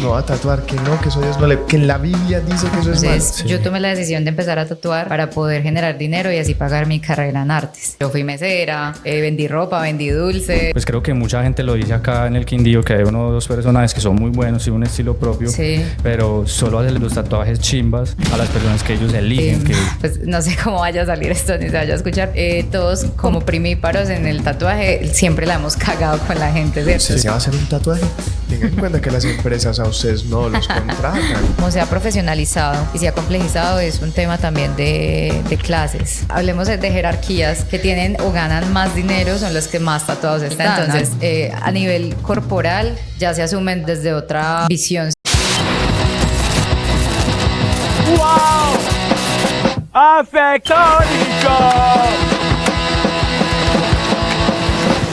me voy a tatuar, que no, que eso Dios no le... que en la Biblia dice que eso es malo. Entonces, yo tomé la decisión de empezar a tatuar para poder generar dinero y así pagar mi carrera en artes. Yo fui mesera, vendí ropa, vendí dulce. Pues creo que mucha gente lo dice acá en el Quindío, que hay uno o dos personajes que son muy buenos y un estilo propio, Sí. pero solo hacen los tatuajes chimbas a las personas que ellos eligen. Pues no sé cómo vaya a salir esto ni se vaya a escuchar. Todos como primíparos en el tatuaje siempre la hemos cagado con la gente, ¿cierto? ¿Usted se va a hacer un tatuaje? Tenga en cuenta que las empresas a ustedes no los contratan. Como se ha profesionalizado y se ha complejizado, es un tema también de clases. Hablemos de jerarquías que tienen o ganan más dinero, son los que más tatuados están. Entonces, a nivel corporal ya se asumen desde otra visión. ¡Wow! ¡Afectónico!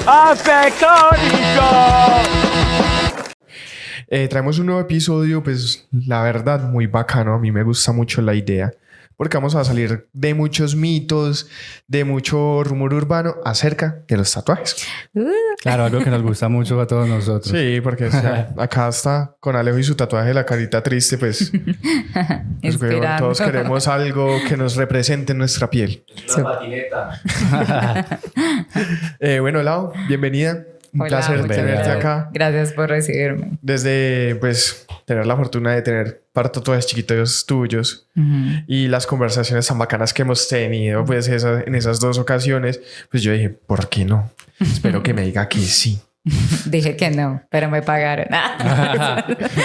¡Afectónico! Traemos un nuevo episodio, pues la verdad muy bacano, a mí me gusta mucho la idea, porque vamos a salir de muchos mitos, de mucho rumor urbano acerca de los tatuajes. Claro, algo que nos gusta mucho a todos nosotros. Sí, porque o sea, acá está con Alejo y su tatuaje de la carita triste, pues todos queremos algo que nos represente en nuestra piel. Una patineta. Bueno, Lau, bienvenida. Un Hola, placer muchas tenerte gracias. acá. Gracias por recibirme. Desde, pues, tener la fortuna de tener par tatuajes chiquitos tuyos y las conversaciones tan bacanas que hemos tenido, pues, en esas dos ocasiones, pues yo dije, ¿por qué no? Espero que me diga que sí. Dije que no, pero me pagaron.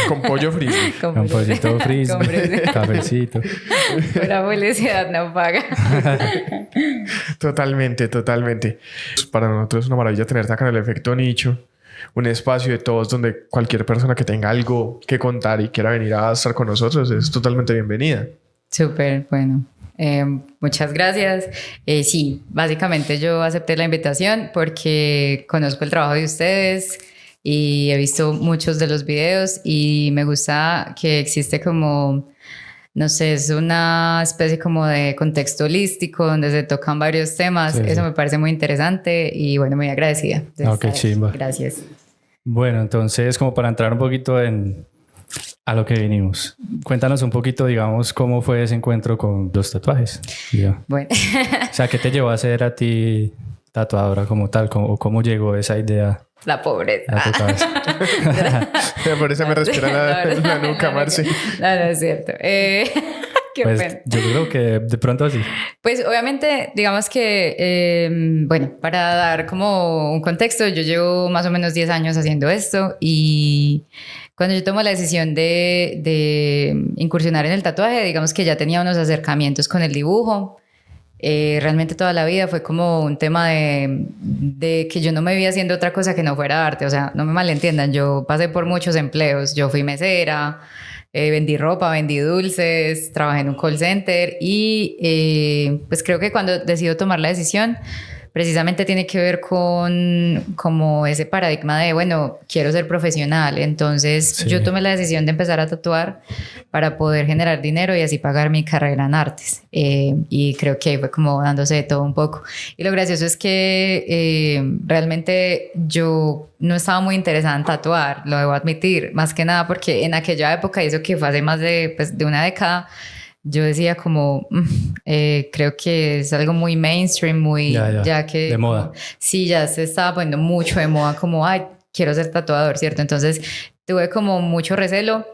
Con pollo frito. Un pollito frisbee, Con frisbee. cafecito. Pura publicidad no paga. Totalmente, totalmente. Para nosotros es una maravilla tenerte acá en el Efecto Nicho. Un espacio de todos donde cualquier persona que tenga algo que contar y quiera venir a estar con nosotros es totalmente bienvenida. Súper, bueno. Muchas gracias. Sí, básicamente yo acepté la invitación porque conozco el trabajo de ustedes y he visto muchos de los videos y me gusta que existe como, no sé, es una especie como de contexto holístico donde se tocan varios temas. Sí, Eso sí. me parece muy interesante y bueno, muy agradecida. de qué estar aquí. chimba. Gracias. Bueno, entonces, como para entrar un poquito a lo que vinimos, cuéntanos un poquito, digamos, cómo fue ese encuentro con los tatuajes. Ya. Bueno. O sea, ¿qué te llevó a ser a ti tatuadora como tal? O cómo llegó esa idea La pobreza. a tu cabeza? Por eso me respira la nuca, Marce. No, no es cierto. Qué Pues pena. yo creo que de pronto sí. Pues obviamente, digamos que, bueno, para dar como un contexto, yo llevo más o menos 10 años haciendo esto y cuando yo tomo la decisión de incursionar en el tatuaje, digamos que ya tenía unos acercamientos con el dibujo. Realmente toda la vida fue como un tema de que yo no me vi haciendo otra cosa que no fuera arte. O sea, no me malentiendan, yo pasé por muchos empleos. Yo fui mesera, vendí ropa, vendí dulces, trabajé en un call center y pues creo que cuando decido tomar la decisión, precisamente tiene que ver con como ese paradigma de, bueno, quiero ser profesional. Entonces Sí. yo tomé la decisión de empezar a tatuar para poder generar dinero y así pagar mi carrera en artes. Y creo que ahí fue como dándose de todo un poco. Y lo gracioso es que realmente yo no estaba muy interesada en tatuar, lo debo admitir, más que nada porque en aquella época, y eso que fue hace más de una década, yo decía como, creo que es algo muy mainstream, muy ya que... de moda. Como, sí, ya se estaba poniendo mucho de moda, como, ay, quiero ser tatuador, ¿cierto? Entonces tuve como mucho recelo.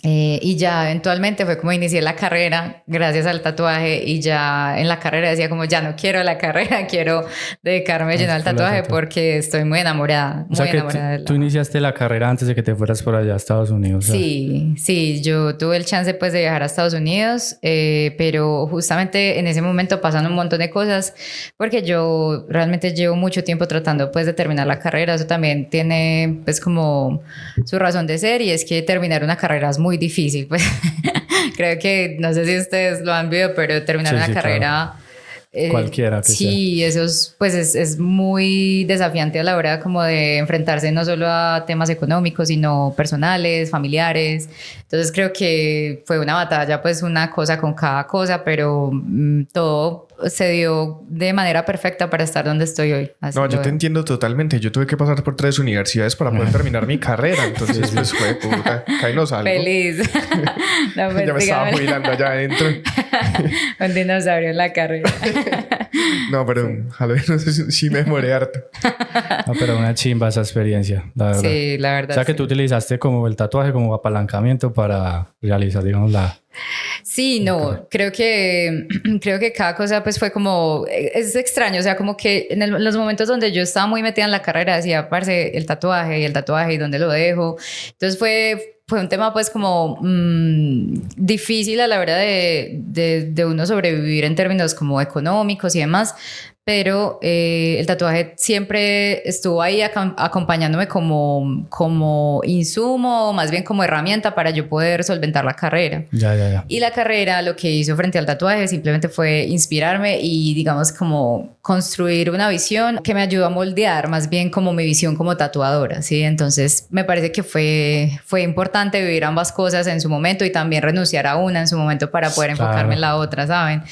Y ya eventualmente fue como inicié la carrera gracias al tatuaje y ya en la carrera decía como ya no quiero la carrera, quiero dedicarme lleno al tatuaje porque estoy muy enamorada, O sea muy que enamorada. tú iniciaste la carrera antes de que te fueras por allá a Estados Unidos. ¿Sabes? Sí, sí, yo tuve el chance pues de viajar a Estados Unidos, pero justamente en ese momento pasan un montón de cosas porque yo realmente llevo mucho tiempo tratando pues de terminar la carrera. Eso también tiene pues como su razón de ser y es que terminar una carrera es muy difícil, pues creo que no sé si ustedes lo han visto, pero terminar una carrera cualquiera que sí, sea. eso es, pues es muy desafiante a la hora como de enfrentarse no solo a temas económicos, sino personales, familiares. Entonces creo que fue una batalla, pues una cosa con cada cosa, pero todo se dio de manera perfecta para estar donde estoy hoy. Así No, lo yo te veo. entiendo totalmente. Yo tuve que pasar por 3 universidades para poder terminar mi carrera. Entonces, pues fue puta. Caí no salgo. Feliz. No, pues, Ya me estaba dígame. jubilando allá adentro. Un dinosaurio en la carrera. No, pero Halloween no sé si me demoré harto. No, pero una chimba esa experiencia, la verdad. Sí, la O verdad. sea que sí. tú utilizaste como el tatuaje como apalancamiento para realizar, digamos, la... Sí, no, creo que cada cosa pues fue como, es extraño, o sea, como que en los momentos donde yo estaba muy metida en la carrera decía, parce, el tatuaje y dónde lo dejo. Entonces fue un tema pues como difícil a la hora de uno sobrevivir en términos como económicos y demás. Pero el tatuaje siempre estuvo ahí acompañándome como insumo, o más bien como herramienta para yo poder solventar la carrera. Ya. Y la carrera lo que hizo frente al tatuaje simplemente fue inspirarme y digamos como construir una visión que me ayudó a moldear más bien como mi visión como tatuadora, ¿sí? Entonces me parece que fue importante vivir ambas cosas en su momento y también renunciar a una en su momento para poder enfocarme Claro. en la otra, ¿saben?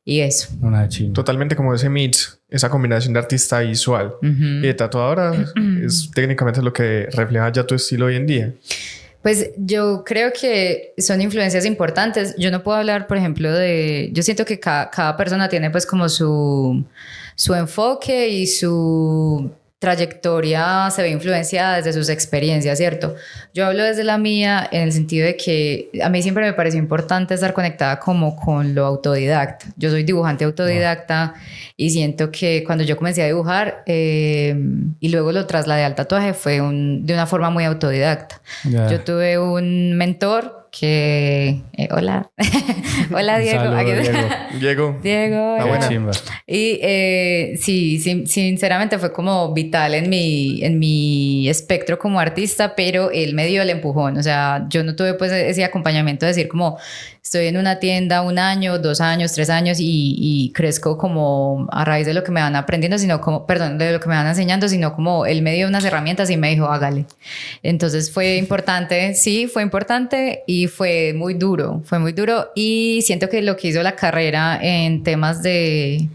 Y eso. Una chimba. Totalmente como ese mix, esa combinación de artista visual y de tatuadora es técnicamente lo que refleja ya tu estilo hoy en día. Pues yo creo que son influencias importantes. Yo no puedo hablar, por ejemplo, yo siento que cada persona tiene pues como su enfoque y su trayectoria se ve influenciada desde sus experiencias, ¿cierto? Yo hablo desde la mía en el sentido de que a mí siempre me pareció importante estar conectada como con lo autodidacta. Yo soy dibujante autodidacta y siento que cuando yo comencé a dibujar y luego lo trasladé al tatuaje fue de una forma muy autodidacta. Ya. Yo tuve un mentor que... hola. Hola, Diego. Saludos, Aquí- Diego. Diego, Diego. Ah, Qué buena. chimba. Y sí, sinceramente fue como vital en mi espectro como artista, pero él me dio el empujón. O sea, yo no tuve pues ese acompañamiento de decir como estoy en una tienda 1 año, 2 años, 3 años y crezco como a raíz de lo que me van aprendiendo, de lo que me van enseñando, sino como él me dio unas herramientas y me dijo, hágale. Entonces fue importante, sí, fue importante y fue muy duro y siento que lo que hizo la carrera en temas de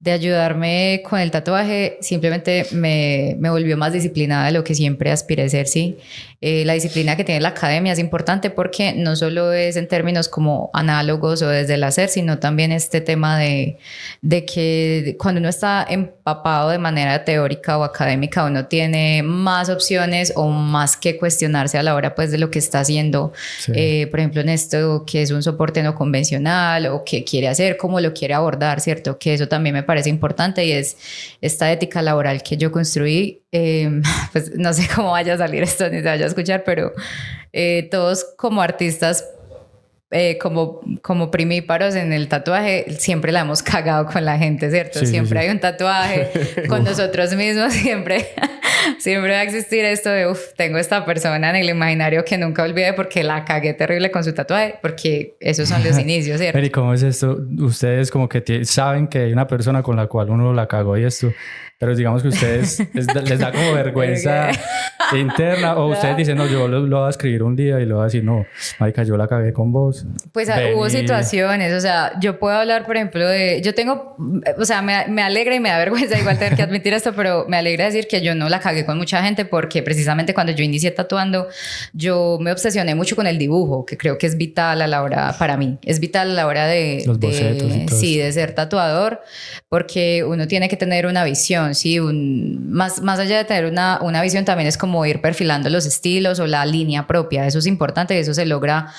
ayudarme con el tatuaje simplemente me volvió más disciplinada de lo que siempre aspiré a ser, sí. La disciplina que tiene la academia es importante porque no solo es en términos como análogos o desde el hacer, sino también este tema de que cuando uno está empapado de manera teórica o académica, uno tiene más opciones o más que cuestionarse a la hora pues de lo que está haciendo. Sí. Por ejemplo, en esto que es un soporte no convencional o qué quiere hacer, cómo lo quiere abordar, ¿cierto? Que eso también me parece importante y es esta ética laboral que yo construí. Pues no sé cómo vaya a salir esto ni se vaya a escuchar, pero todos como artistas como primíparos en el tatuaje siempre la hemos cagado con la gente, ¿cierto? Sí, Siempre sí. hay un tatuaje con nosotros mismos, siempre va a existir esto de tengo esta persona en el imaginario que nunca olvidé porque la cagué terrible con su tatuaje, porque esos son los inicios, ¿cierto? Eri, ¿cómo es esto? Ustedes como que saben que hay una persona con la cual uno la cagó y esto, pero digamos que ustedes les da como vergüenza interna o ustedes dicen, no, yo lo voy a escribir un día y lo voy a decir, no, marica, yo la cagué con vos. Pues Vení. hubo situaciones, o sea, yo puedo hablar, por ejemplo, yo tengo, o sea, me alegra y me da vergüenza igual tener que admitir esto, pero me alegra decir que yo no la cagué con mucha gente porque precisamente cuando yo inicié tatuando, yo me obsesioné mucho con el dibujo, que creo que es vital a la hora, para mí, es vital a la hora Los bocetos y todo sí, eso. de ser tatuador, porque uno tiene que tener una visión, sí, más allá de tener una visión también es como ir perfilando los estilos o la línea propia, eso es importante y eso se logra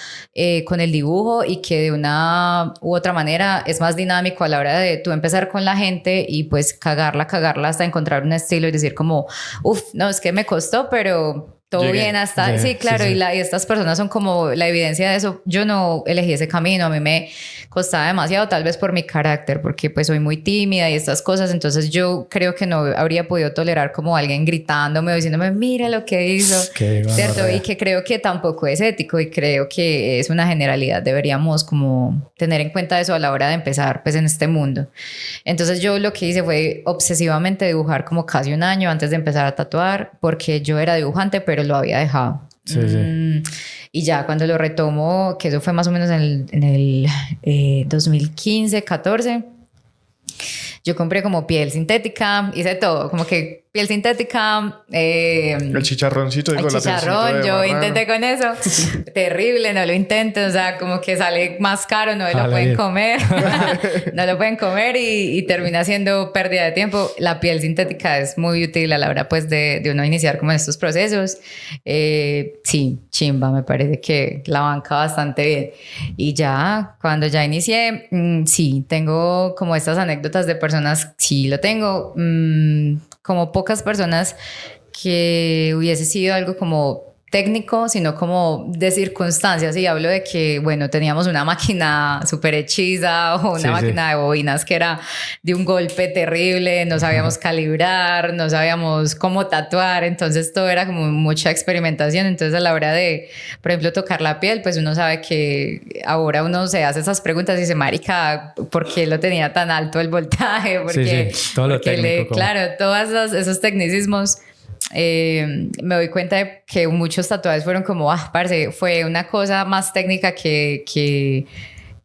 con el dibujo y que de una u otra manera es más dinámico a la hora de tú empezar con la gente y pues cagarla hasta encontrar un estilo y decir como, no, es que me costó, pero todo Llegué. bien hasta... Sí, claro, sí. Y estas personas son como la evidencia de eso. Yo no elegí ese camino, a mí me costaba demasiado, tal vez por mi carácter, porque pues soy muy tímida y estas cosas, entonces yo creo que no habría podido tolerar como alguien gritándome o diciéndome, mira lo que hizo, Qué ¿cierto? gonorrea. Y que creo que tampoco es ético y creo que es una generalidad, deberíamos como tener en cuenta eso a la hora de empezar pues en este mundo. Entonces yo lo que hice fue obsesivamente dibujar como casi 1 año antes de empezar a tatuar, porque yo era dibujante, pero lo había dejado. Sí, sí. Y ya cuando lo retomo, que eso fue más o menos en el 2015, 14, yo compré como piel sintética, hice todo, como que piel sintética. El chicharroncito, digo, el la chicharrón, pielcita de yo marrano. intenté con eso. Terrible, no lo intenten, o sea, como que sale más caro, no lo pueden comer. No lo pueden comer y termina siendo pérdida de tiempo. La piel sintética es muy útil a la hora pues de uno iniciar como estos procesos. Sí, chimba, me parece que la banca bastante bien. Y ya, cuando ya inicié, sí, tengo como estas anécdotas de personas, sí lo tengo, como pocas personas que hubiese sido algo como técnico, sino como de circunstancias. Y hablo de que, bueno, teníamos una máquina súper hechiza o una máquina de bobinas que era de un golpe terrible, no sabíamos calibrar, no sabíamos cómo tatuar, entonces todo era como mucha experimentación. Entonces a la hora de, por ejemplo, tocar la piel, pues uno sabe que ahora uno se hace esas preguntas y dice, marica, ¿por qué lo tenía tan alto el voltaje? Porque, todo lo técnico. Claro, todos esos tecnicismos. Me doy cuenta de que muchos tatuajes fueron como, parce, fue una cosa más técnica que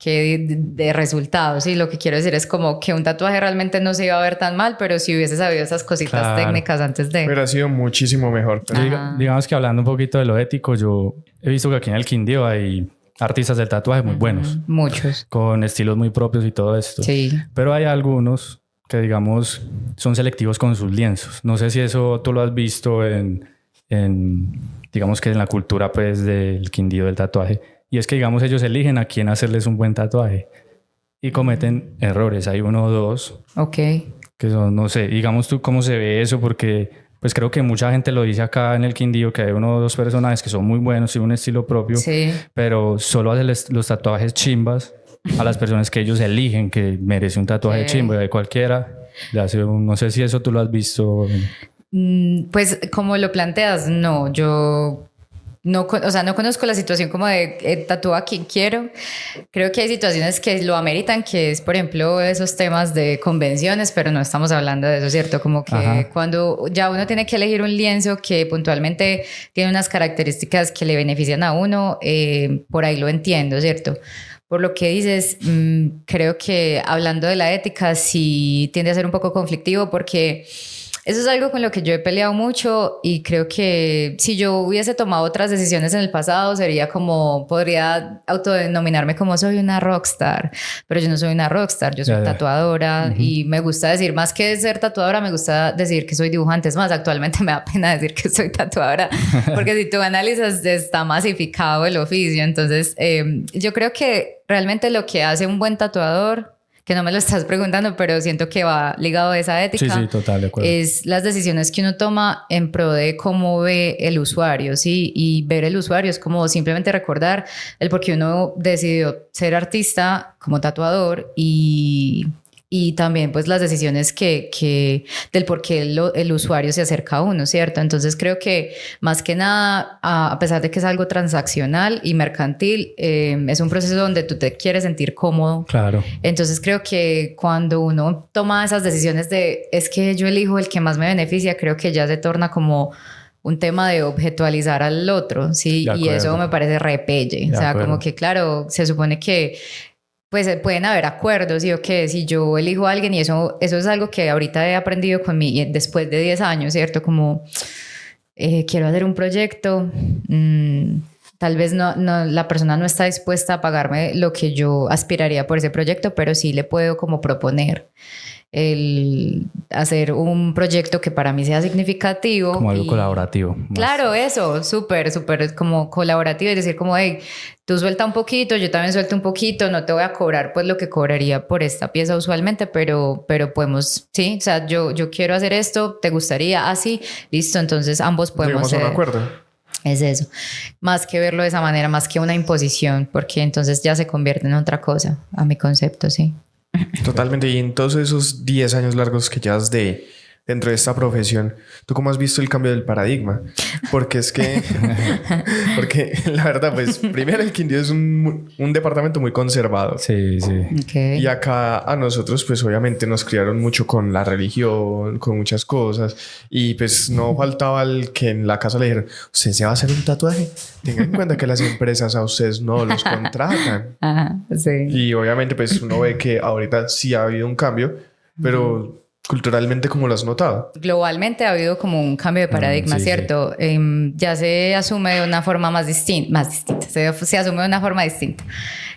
de resultados. Y lo que quiero decir es como que un tatuaje realmente no se iba a ver tan mal, pero si hubiese sabido esas cositas técnicas antes de... Hubiera sido muchísimo mejor. Digamos que hablando un poquito de lo ético, yo he visto que aquí en el Quindío hay artistas del tatuaje muy buenos. Muchos. Con estilos muy propios y todo esto. Sí. Pero hay algunos que, digamos, son selectivos con sus lienzos. No sé si eso tú lo has visto en digamos que en la cultura pues del Quindío del tatuaje. Y es que, digamos, ellos eligen a quién hacerles un buen tatuaje y cometen errores. Hay uno o dos. Ok. Que son, no sé, digamos tú cómo se ve eso, porque pues creo que mucha gente lo dice acá en el Quindío, que hay uno o dos personajes que son muy buenos y un estilo propio, pero solo hacen los tatuajes chimbas a las personas que ellos eligen que merece un tatuaje chimbo, y de cualquiera le hace no sé si eso tú lo has visto. Pues como lo planteas, no, yo no, o sea, no conozco la situación como de tatúa a quien quiero. Creo que hay situaciones que lo ameritan, que es, por ejemplo, esos temas de convenciones, pero no estamos hablando de eso, ¿cierto? Como que cuando ya uno tiene que elegir un lienzo que puntualmente tiene unas características que le benefician a uno, por ahí lo entiendo, ¿cierto? Por lo que dices, creo que hablando de la ética sí tiende a ser un poco conflictivo, porque eso es algo con lo que yo he peleado mucho, y creo que si yo hubiese tomado otras decisiones en el pasado sería como, podría autodenominarme como soy una rockstar, pero yo no soy una rockstar, yo soy tatuadora. Y me gusta decir, más que ser tatuadora, me gusta decir que soy dibujante. Es más, actualmente me da pena decir que soy tatuadora, porque si tú analizas, está masificado el oficio. Entonces yo creo que realmente lo que hace un buen tatuador, que no me lo estás preguntando, pero siento que va ligado a esa ética. Sí, total, de acuerdo. Es las decisiones que uno toma en pro de cómo ve el usuario, ¿sí? Y ver el usuario es como simplemente recordar el por qué uno decidió ser artista como tatuador, y también pues las decisiones del por qué el usuario se acerca a uno, ¿cierto? Entonces creo que más que nada, a pesar de que es algo transaccional y mercantil, es un proceso donde tú te quieres sentir cómodo. Claro. Entonces creo que cuando uno toma esas decisiones de es que yo elijo el que más me beneficia, creo que ya se torna como un tema de objetualizar al otro, ¿sí? Y eso me parece repelle. O sea, como que claro, se supone que pues pueden haber acuerdos, y que si yo elijo a alguien, y eso es algo que ahorita he aprendido con después de 10 años, ¿cierto? Como quiero hacer un proyecto, tal vez no, la persona no está dispuesta a pagarme lo que yo aspiraría por ese proyecto, pero sí le puedo como proponer el hacer un proyecto que para mí sea significativo. Como algo colaborativo. Claro, eso, súper como colaborativo, es decir, como, hey, tú suelta un poquito, yo también suelto un poquito, no te voy a cobrar pues lo que cobraría por esta pieza usualmente, pero podemos, sí, o sea, yo quiero hacer esto, ¿te gustaría? Así, listo, entonces ambos podemos Llegamos a un acuerdo. Es eso, más que verlo de esa manera, más que una imposición, porque entonces ya se convierte en otra cosa, a mi concepto, sí. Totalmente. Y en todos esos 10 años largos que llevas dentro de esta profesión, ¿tú cómo has visto el cambio del paradigma? Porque es que... porque la verdad, pues, primero el Quindío es un departamento muy conservador. Sí, sí. Okay. Y acá a nosotros, pues, obviamente nos criaron mucho con la religión, con muchas cosas. Y, pues, no faltaba el que en la casa le dijeran, ¿usted se va a hacer un tatuaje? Tengan en cuenta que las empresas a ustedes no los contratan. Ajá, sí. Y obviamente, pues, uno ve que ahorita sí ha habido un cambio, pero culturalmente, ¿cómo lo has notado? Globalmente ha habido como un cambio de paradigma, sí, ¿cierto? Ya se asume de una forma más distinta, se asume de una forma distinta.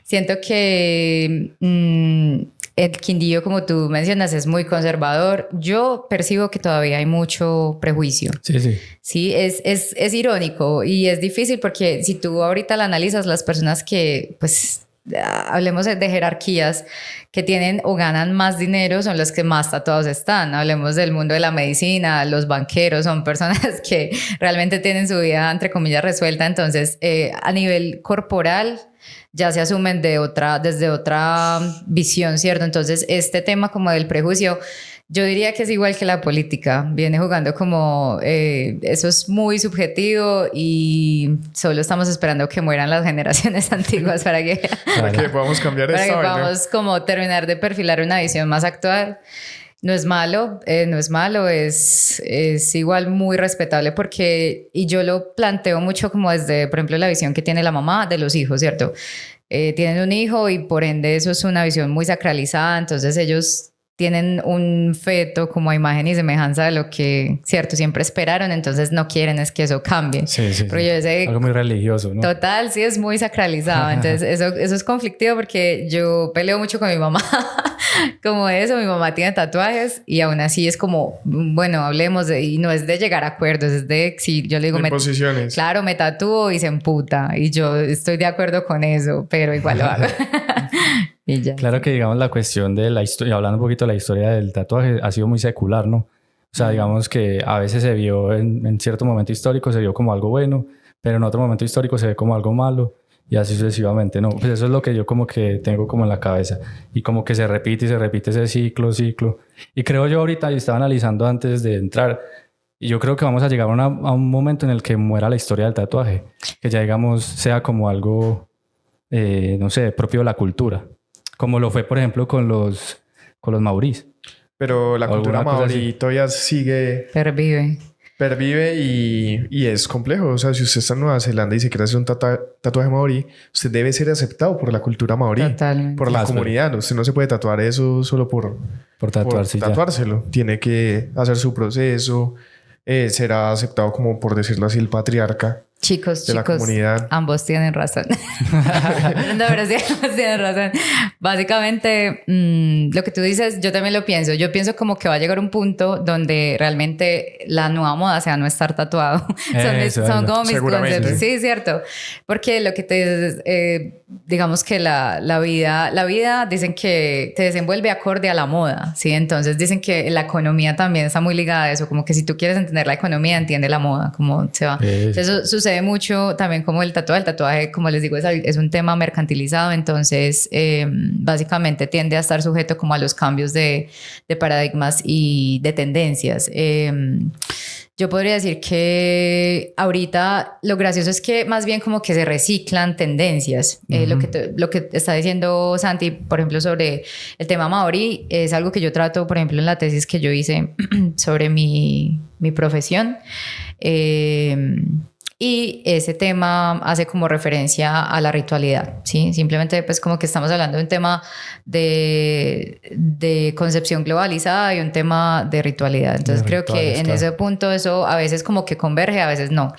Siento que el Quindío, como tú mencionas, es muy conservador. Yo percibo que todavía hay mucho prejuicio. Sí, sí. Sí, es irónico y es difícil porque si tú ahorita la analizas, las personas que, pues, hablemos de jerarquías que tienen o ganan más dinero son los que más tatuados están. Hablemos del mundo de la medicina, los banqueros son personas que realmente tienen su vida entre comillas resuelta. Entonces a nivel corporal ya se asumen desde otra visión, ¿cierto? Entonces este tema como del prejuicio, yo diría que es igual que la política, viene jugando como, eso es muy subjetivo y solo estamos esperando que mueran las generaciones antiguas para que podamos cambiar para que esta vaina. podamos como terminar de perfilar una visión más actual. No es malo, es igual muy respetable porque, y yo lo planteo mucho como desde, por ejemplo, la visión que tiene la mamá de los hijos, ¿cierto? Tienen un hijo y por ende eso es una visión muy sacralizada, entonces ellos tienen un feto como a imagen y semejanza de lo que, cierto, siempre esperaron, entonces no quieren es que eso cambie. Sí, sí, Pero sí. yo sé, Algo muy religioso, ¿no? total, sí, es muy sacralizado. Entonces, eso es conflictivo porque yo peleo mucho con mi mamá. Como eso, mi mamá tiene tatuajes y aún así es como, bueno, hablemos de, y no es de llegar a acuerdos, es de, si yo le digo, Posiciones. claro, me tatúo y se emputa y yo estoy de acuerdo con eso, pero igual lo hago. Y ya. Claro que, digamos, la cuestión de la historia, hablando un poquito de la historia del tatuaje, ha sido muy secular, ¿no? O sea, digamos que a veces se vio en cierto momento histórico, se vio como algo bueno, pero en otro momento histórico se ve como algo malo y así sucesivamente, ¿no? Pues eso es lo que yo como que tengo como en la cabeza y como que se repite y se repite ese ciclo. Y creo yo ahorita, y estaba analizando antes de entrar, y yo creo que vamos a llegar a un momento en el que muera la historia del tatuaje, que ya digamos sea como algo, no sé, propio de la cultura. Como lo fue, por ejemplo, con los maurís. Pero la cultura Alguna cosa maorí así. todavía sigue, Pervive. y es complejo. O sea, si usted está en Nueva Zelanda y se quiere hacer un tatuaje maorí, usted debe ser aceptado por la cultura maorí. Totalmente. Por la Más, comunidad. Usted no se puede tatuar eso solo por Tatuarse ya. tatuárselo. Tiene que hacer su proceso. Será aceptado como, por decirlo así, el patriarca Chicos, de la comunidad. ambos tienen razón. No, pero sí, ambos tienen razón. Básicamente, lo que tú dices, yo también lo pienso. Yo pienso como que va a llegar un punto donde realmente la nueva moda sea no estar tatuado. Son como mis Seguramente. conceptos. Sí, cierto. Porque lo que te dices es, digamos que la vida dicen que te desenvuelve acorde a la moda, ¿sí? Entonces dicen que la economía también está muy ligada a eso. Como que si tú quieres entender la economía, entiende la moda, cómo se va. Eso sucede mucho también como el tatuaje. El tatuaje, como les digo, es un tema mercantilizado, entonces básicamente tiende a estar sujeto como a los cambios de paradigmas y de tendencias. Yo podría decir que ahorita lo gracioso es que más bien como que se reciclan tendencias. Lo que está diciendo Santi, por ejemplo, sobre el tema maorí, es algo que yo trato, por ejemplo, en la tesis que yo hice sobre mi profesión. Y ese tema hace como referencia a la ritualidad, ¿sí? Simplemente pues como que estamos hablando de un tema de concepción globalizada y un tema de ritualidad. Entonces creo que en ese punto eso a veces como que converge, a veces no.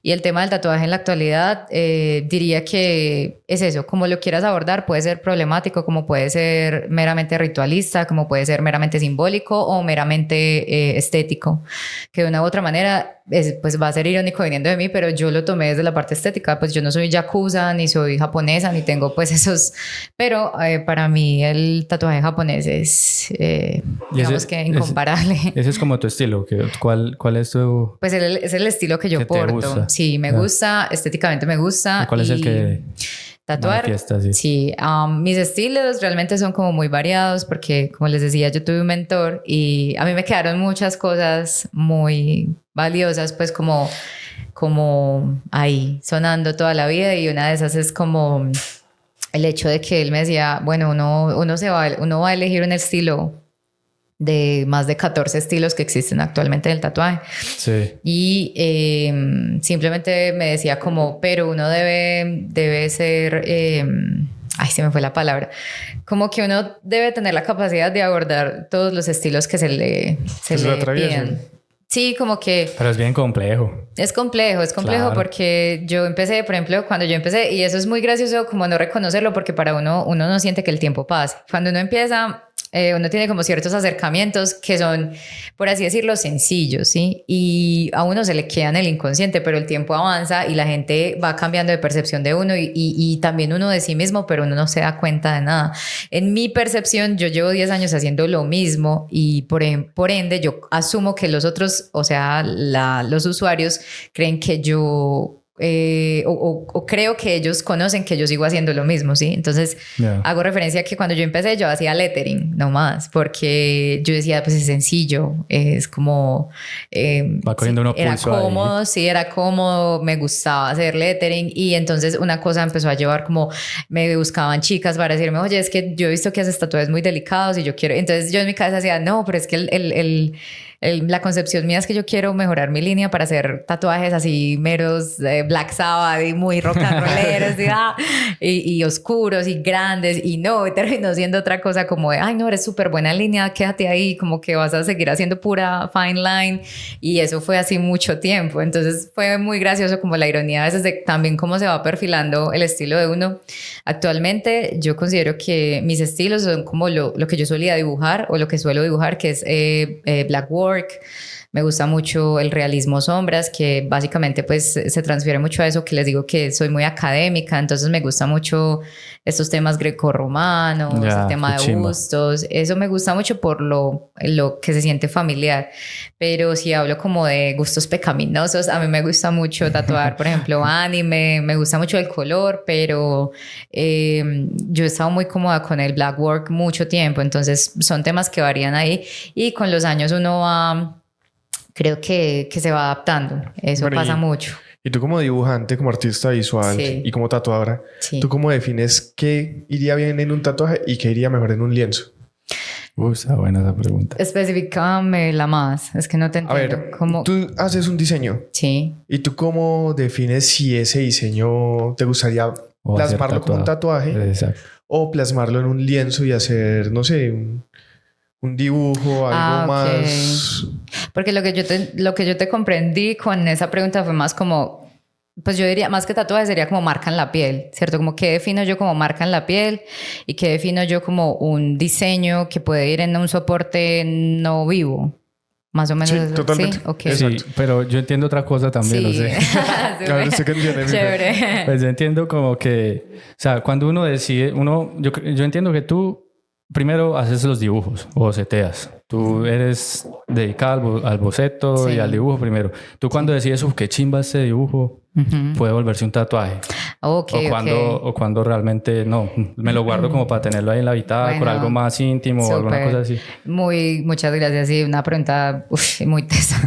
Y el tema del tatuaje en la actualidad, diría que es eso, como lo quieras abordar, puede ser problemático, como puede ser meramente ritualista, como puede ser meramente simbólico o meramente estético, que de una u otra manera pues va a ser irónico viniendo de mí, pero yo lo tomé desde la parte estética. Pues yo no soy yakuza, ni soy japonesa, ni tengo pues esos, pero para mí el tatuaje japonés es digamos que incomparable. Ese es como tu estilo. ¿Cuál es tu...? Pues es el estilo que yo porto. Gusta? Sí, me gusta, estéticamente me gusta. ¿Y cuál es el que tatuar? Manifiesta, sí. Sí, mis estilos realmente son como muy variados porque, como les decía, yo tuve un mentor y a mí me quedaron muchas cosas muy valiosas, pues como ahí sonando toda la vida, y una de esas es como el hecho de que él me decía, bueno, uno va a elegir un estilo de más de 14 estilos que existen actualmente en el tatuaje. Sí. Y simplemente me decía como, pero uno debe ser ay, se me fue la palabra, como que uno debe tener la capacidad de abordar todos los estilos que se le piden. Sí, como que... Pero es bien complejo. Es complejo claro. Porque yo empecé, por ejemplo, cuando yo empecé, y eso es muy gracioso como no reconocerlo, porque para uno no siente que el tiempo pase. Cuando uno empieza... uno tiene como ciertos acercamientos que son, por así decirlo, sencillos, ¿sí? Y a uno se le queda en el inconsciente, pero el tiempo avanza y la gente va cambiando de percepción de uno y también uno de sí mismo, pero uno no se da cuenta de nada. En mi percepción, yo llevo 10 años haciendo lo mismo y por ende yo asumo que los otros, o sea, los usuarios creen que yo... o creo que ellos conocen que yo sigo haciendo lo mismo, ¿sí? Entonces hago referencia a que cuando yo empecé yo hacía lettering nomás, porque yo decía pues es sencillo, es como va cogiendo uno era pulso cómodo, ahí. sí, era cómodo, me gustaba hacer lettering y entonces una cosa empezó a llevar como me buscaban chicas para decirme, oye, es que yo he visto que haces tatuajes muy delicados y yo quiero, entonces yo en mi cabeza decía, no, pero es que la concepción mía es que yo quiero mejorar mi línea para hacer tatuajes así meros Black Sabbath y muy rock and rolleros y oscuros y grandes y no, y terminó siendo otra cosa como de, ay no, eres súper buena línea, quédate ahí, como que vas a seguir haciendo pura fine line y eso fue así mucho tiempo. Entonces fue muy gracioso como la ironía a veces de también cómo se va perfilando el estilo de uno. Actualmente yo considero que mis estilos son como lo que yo solía dibujar o lo que suelo dibujar, que es black work. Me gusta mucho el realismo sombras, que básicamente pues se transfiere mucho a eso que les digo que soy muy académica, entonces me gusta mucho estos temas grecorromanos, el tema de bustos, eso me gusta mucho por lo que se siente familiar, pero si hablo como de gustos pecaminosos, a mí me gusta mucho tatuar, por ejemplo, anime, me gusta mucho el color, pero yo he estado muy cómoda con el black work mucho tiempo, entonces son temas que varían ahí y con los años uno va... Creo que se va adaptando. Eso bueno, pasa mucho. Y tú como dibujante, como artista visual y como tatuadora, ¿tú cómo defines qué iría bien en un tatuaje y qué iría mejor en un lienzo? Está buena esa pregunta. Específicame la más. Es que no te entiendo. A ver, tú haces un diseño. Sí. ¿Y tú cómo defines si ese diseño te gustaría plasmarlo como un tatuaje? Exacto. O plasmarlo en un lienzo y hacer, no sé, un dibujo, algo más... Porque lo que yo te comprendí con esa pregunta fue más como, pues yo diría, más que tatuaje sería como marca en la piel, ¿cierto? Como qué defino yo como marca en la piel y qué defino yo como un diseño que puede ir en un soporte no vivo. Más o menos. Sí, totalmente. Sí, okay. Sí, pero yo entiendo otra cosa también, no sé. Claro, sé que entiende. Chévere. Pues yo entiendo como que, o sea, cuando uno decide, yo entiendo que tú primero haces los dibujos o boceteas. Tú eres dedicado al boceto y al dibujo primero. Tú cuando decides, qué chimba este dibujo, puede volverse un tatuaje. O cuando realmente no. Me lo guardo como para tenerlo ahí en la bitácora, algo más íntimo o alguna cosa así. Muchas gracias. Sí, una pregunta muy tesa.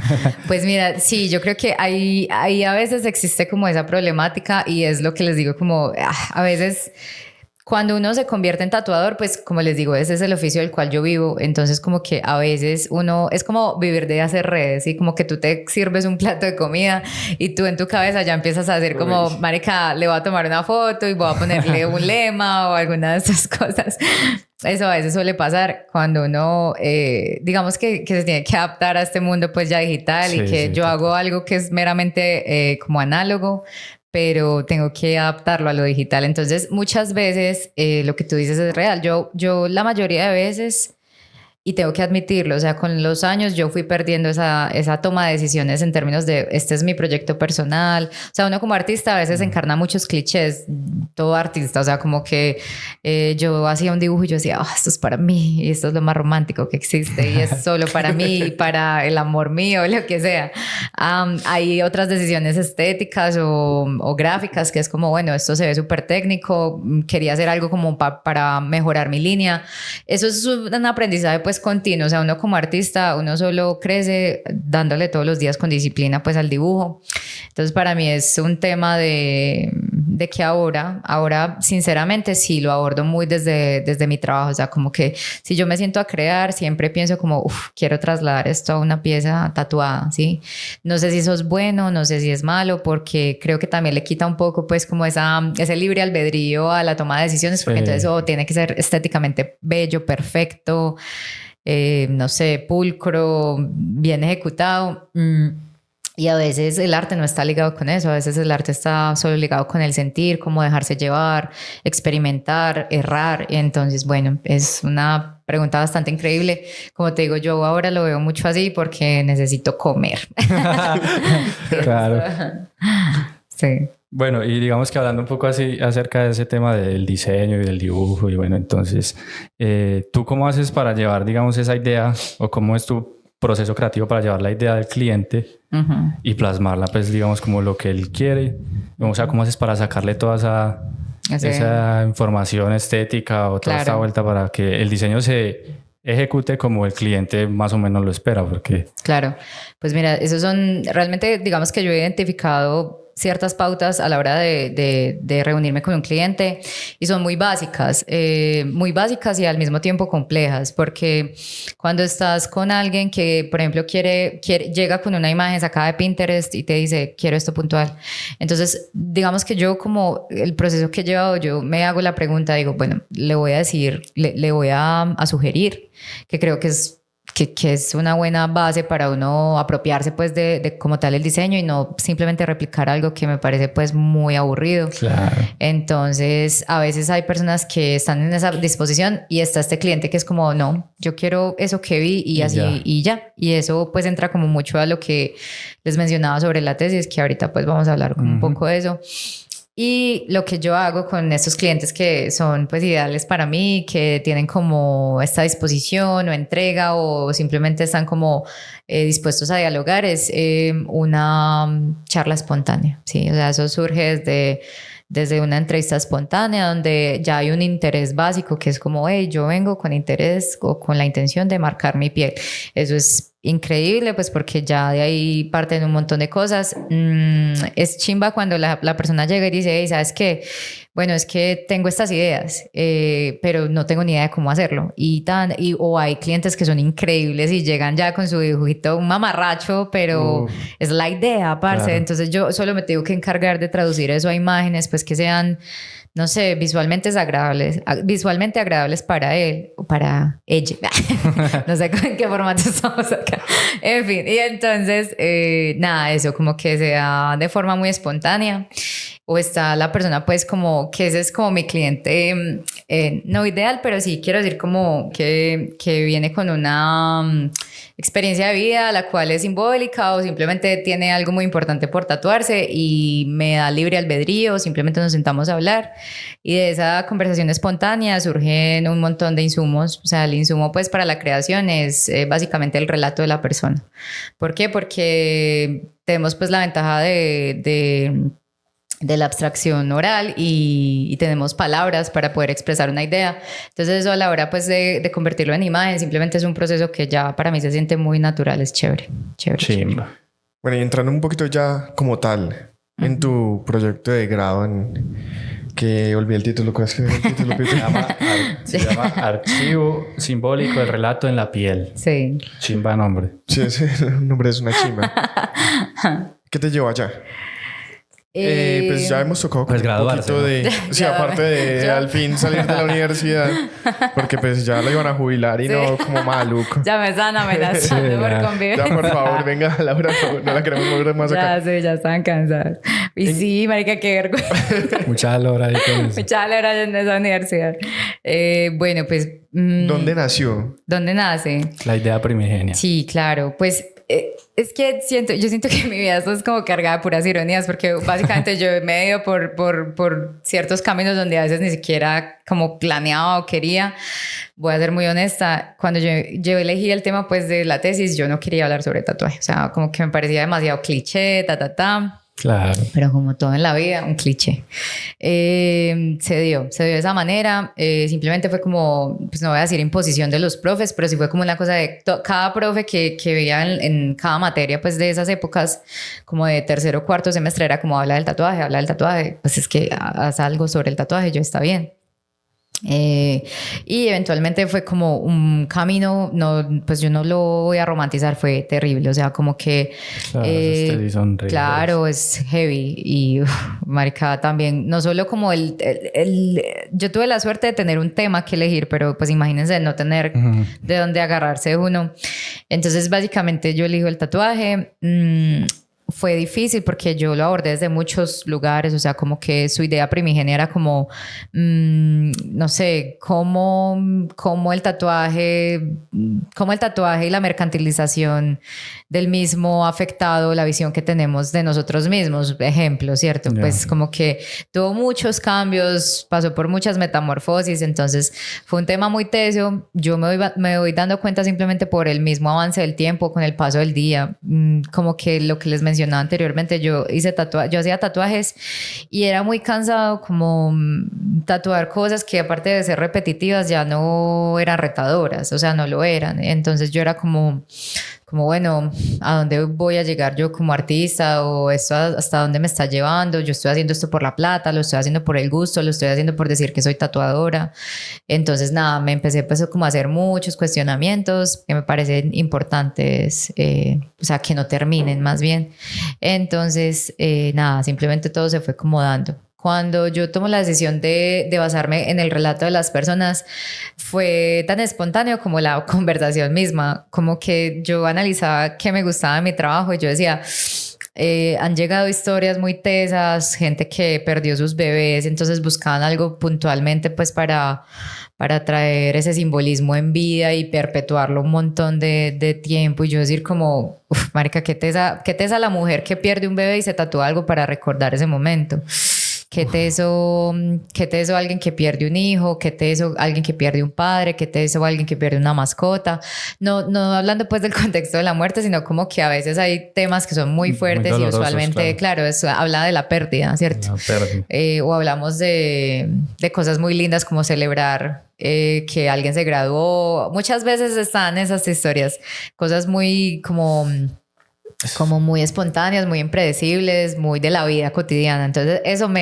Pues mira, sí, yo creo que ahí a veces existe como esa problemática y es lo que les digo como a veces... Cuando uno se convierte en tatuador, pues como les digo, ese es el oficio del cual yo vivo. Entonces como que a veces uno es como vivir de hacer redes y como que tú te sirves un plato de comida y tú en tu cabeza ya empiezas a hacer como, marica, le voy a tomar una foto y voy a ponerle un lema o alguna de esas cosas. Eso a veces suele pasar cuando uno, digamos que se tiene que adaptar a este mundo pues ya digital y que yo hago algo que es meramente como análogo, pero tengo que adaptarlo a lo digital. Entonces, muchas veces lo que tú dices es real. Yo la mayoría de veces, y tengo que admitirlo, o sea, con los años yo fui perdiendo esa toma de decisiones en términos de este es mi proyecto personal. O sea, uno como artista a veces encarna muchos clichés, todo artista, o sea, como que yo hacía un dibujo y yo decía, esto es para mí y esto es lo más romántico que existe y es solo para mí y para el amor mío, lo que sea. Hay otras decisiones estéticas o gráficas que es como, bueno, esto se ve súper técnico, quería hacer algo como para mejorar mi línea. Eso es un aprendizaje pues continuo, o sea, uno como artista, uno solo crece dándole todos los días con disciplina pues al dibujo. Entonces para mí es un tema de que ahora sinceramente sí lo abordo muy desde mi trabajo. O sea, como que si yo me siento a crear, siempre pienso como, quiero trasladar esto a una pieza tatuada, ¿sí? No sé si eso es bueno, no sé si es malo, porque creo que también le quita un poco, pues, como ese libre albedrío a la toma de decisiones, porque entonces tiene que ser estéticamente bello, perfecto, no sé, pulcro, bien ejecutado. Y a veces el arte no está ligado con eso, a veces el arte está solo ligado con el sentir, cómo dejarse llevar, experimentar, errar. Entonces, bueno, es una pregunta bastante increíble. Como te digo, yo ahora lo veo mucho así porque necesito comer. Claro. Sí. Bueno, y digamos que hablando un poco así acerca de ese tema del diseño y del dibujo, y bueno, entonces, ¿tú cómo haces para llevar, digamos, esa idea o cómo es tu proceso creativo para llevar la idea del cliente y plasmarla, pues, digamos, como lo que él quiere? O sea, ¿cómo haces para sacarle toda esa información estética o toda esta vuelta para que el diseño se ejecute como el cliente más o menos lo espera? Porque... Claro, pues mira, esos son realmente, digamos que yo he identificado ciertas pautas a la hora de reunirme con un cliente y son muy básicas y al mismo tiempo complejas, porque cuando estás con alguien que, por ejemplo, llega con una imagen sacada de Pinterest y te dice, quiero esto puntual. Entonces, digamos que yo, como el proceso que he llevado, yo me hago la pregunta, digo, bueno, le voy a decir, le voy a sugerir, que creo que es una buena base para uno apropiarse, pues, de como tal el diseño y no simplemente replicar algo que me parece, pues, muy aburrido. Claro. Entonces, a veces hay personas que están en esa disposición y está este cliente que es como, no, yo quiero eso que vi y así y ya. Y eso, pues, entra como mucho a lo que les mencionaba sobre la tesis, que ahorita, pues, vamos a hablar un poco de eso. Y lo que yo hago con estos clientes que son, pues, ideales para mí, que tienen como esta disposición o entrega o simplemente están como dispuestos a dialogar, es una charla espontánea, ¿sí? O sea, eso surge desde una entrevista espontánea donde ya hay un interés básico que es como, hey, yo vengo con interés o con la intención de marcar mi piel. Eso es increíble, pues, porque ya de ahí parten un montón de cosas. Es chimba cuando la persona llega y dice, hey, ¿sabes qué? Bueno, es que tengo estas ideas, pero no tengo ni idea de cómo hacerlo. O hay clientes que son increíbles y llegan ya con su dibujito, un mamarracho, pero es la idea, parce. Claro. Entonces yo solo me tengo que encargar de traducir eso a imágenes, pues, que sean, no sé, visualmente agradables para él o para ella. No sé en qué formato estamos acá. En fin, y entonces, nada, eso como que sea de forma muy espontánea. O está la persona, pues, como que ese es como mi cliente, no ideal, pero sí quiero decir como que viene con una experiencia de vida, la cual es simbólica o simplemente tiene algo muy importante por tatuarse y me da libre albedrío, simplemente nos sentamos a hablar y de esa conversación espontánea surgen un montón de insumos. O sea, el insumo, pues, para la creación es básicamente el relato de la persona. ¿Por qué? Porque tenemos, pues, la ventaja de la abstracción oral y tenemos palabras para poder expresar una idea. Entonces eso a la hora, pues, de convertirlo en imagen simplemente es un proceso que ya para mí se siente muy natural. Es chévere. Chimba. Bueno, y entrando un poquito ya como tal en tu proyecto de grado, que olvidé el título. ¿Cuál es el título? Se llama Archivo Simbólico del Relato en la Piel. Sí. Chimba nombre. Sí, el nombre es una chimba. ¿Qué te llevó allá? Pues ya hemos tocado pues un poquito, ¿no? Sí, aparte de al fin salir de la universidad, porque pues ya lo iban a jubilar y no como maluco. Ya me están amenazando por convivir. Ya, por favor, venga, Laura, no la queremos mover más acá. Ya, sí, ya están cansados. Y sí, marica, qué vergüenza. Mucha Laura ahí con eso. Mucha Laura en esa universidad. Bueno, pues... ¿Dónde nació? ¿Dónde nace? La idea primigenia. Sí, claro. Pues... es que yo siento que mi vida es como cargada de puras ironías, porque básicamente yo me he ido por ciertos caminos donde a veces ni siquiera como planeaba o quería. Voy a ser muy honesta, cuando yo elegí el tema, pues, de la tesis, yo no quería hablar sobre tatuaje, o sea, como que me parecía demasiado cliché, Claro. Pero como todo en la vida, un cliché. Se dio de esa manera. Simplemente fue como, pues no voy a decir imposición de los profes, pero sí fue como una cosa de cada profe que veía en cada materia, pues de esas épocas, como de tercero o cuarto semestre, era como habla del tatuaje, pues es que haz algo sobre el tatuaje, yo está bien. Y eventualmente fue como un camino, no, pues yo no lo voy a romantizar, fue terrible, o sea, como que claro, es heavy y marica también, no solo como yo tuve la suerte de tener un tema que elegir, pero pues imagínense no tener de dónde agarrarse uno. Entonces básicamente yo elijo el tatuaje. Fue difícil porque yo lo abordé desde muchos lugares, o sea, como que su idea primigenia era como, no sé, cómo el tatuaje y la mercantilización del mismo ha afectado la visión que tenemos de nosotros mismos, ejemplo, ¿cierto? Yeah. Pues como que tuvo muchos cambios, pasó por muchas metamorfosis, entonces fue un tema muy teso. Yo me voy dando cuenta simplemente por el mismo avance del tiempo, con el paso del día, como que lo que les mencionaba anteriormente, yo hacía tatuajes y era muy cansado como tatuar cosas que aparte de ser repetitivas ya no eran retadoras, o sea, no lo eran. Entonces yo era como bueno, ¿a dónde voy a llegar yo como artista? ¿O esto hasta dónde me está llevando? Yo estoy haciendo esto por la plata, lo estoy haciendo por el gusto, lo estoy haciendo por decir que soy tatuadora. Entonces nada, me empecé pues como a hacer muchos cuestionamientos que me parecen importantes, o sea, que no terminen más bien. Entonces nada, simplemente todo se fue como dando. Cuando yo tomo la decisión de basarme en el relato de las personas, fue tan espontáneo como la conversación misma, como que yo analizaba qué me gustaba de mi trabajo y yo decía, han llegado historias muy tesas, gente que perdió sus bebés, entonces buscaban algo puntualmente pues para traer ese simbolismo en vida y perpetuarlo un montón de tiempo, y yo decir como, marica, qué tesa la mujer que pierde un bebé y se tatúa algo para recordar ese momento. Qué teso alguien que pierde un hijo, qué teso alguien que pierde un padre, qué teso alguien que pierde una mascota. No hablando pues del contexto de la muerte, sino como que a veces hay temas que son muy fuertes muy y usualmente, claro, eso habla de la pérdida, ¿cierto? La pérdida. O hablamos de cosas muy lindas como celebrar que alguien se graduó. Muchas veces están esas historias, cosas muy como muy espontáneas, muy impredecibles, muy de la vida cotidiana. Entonces eso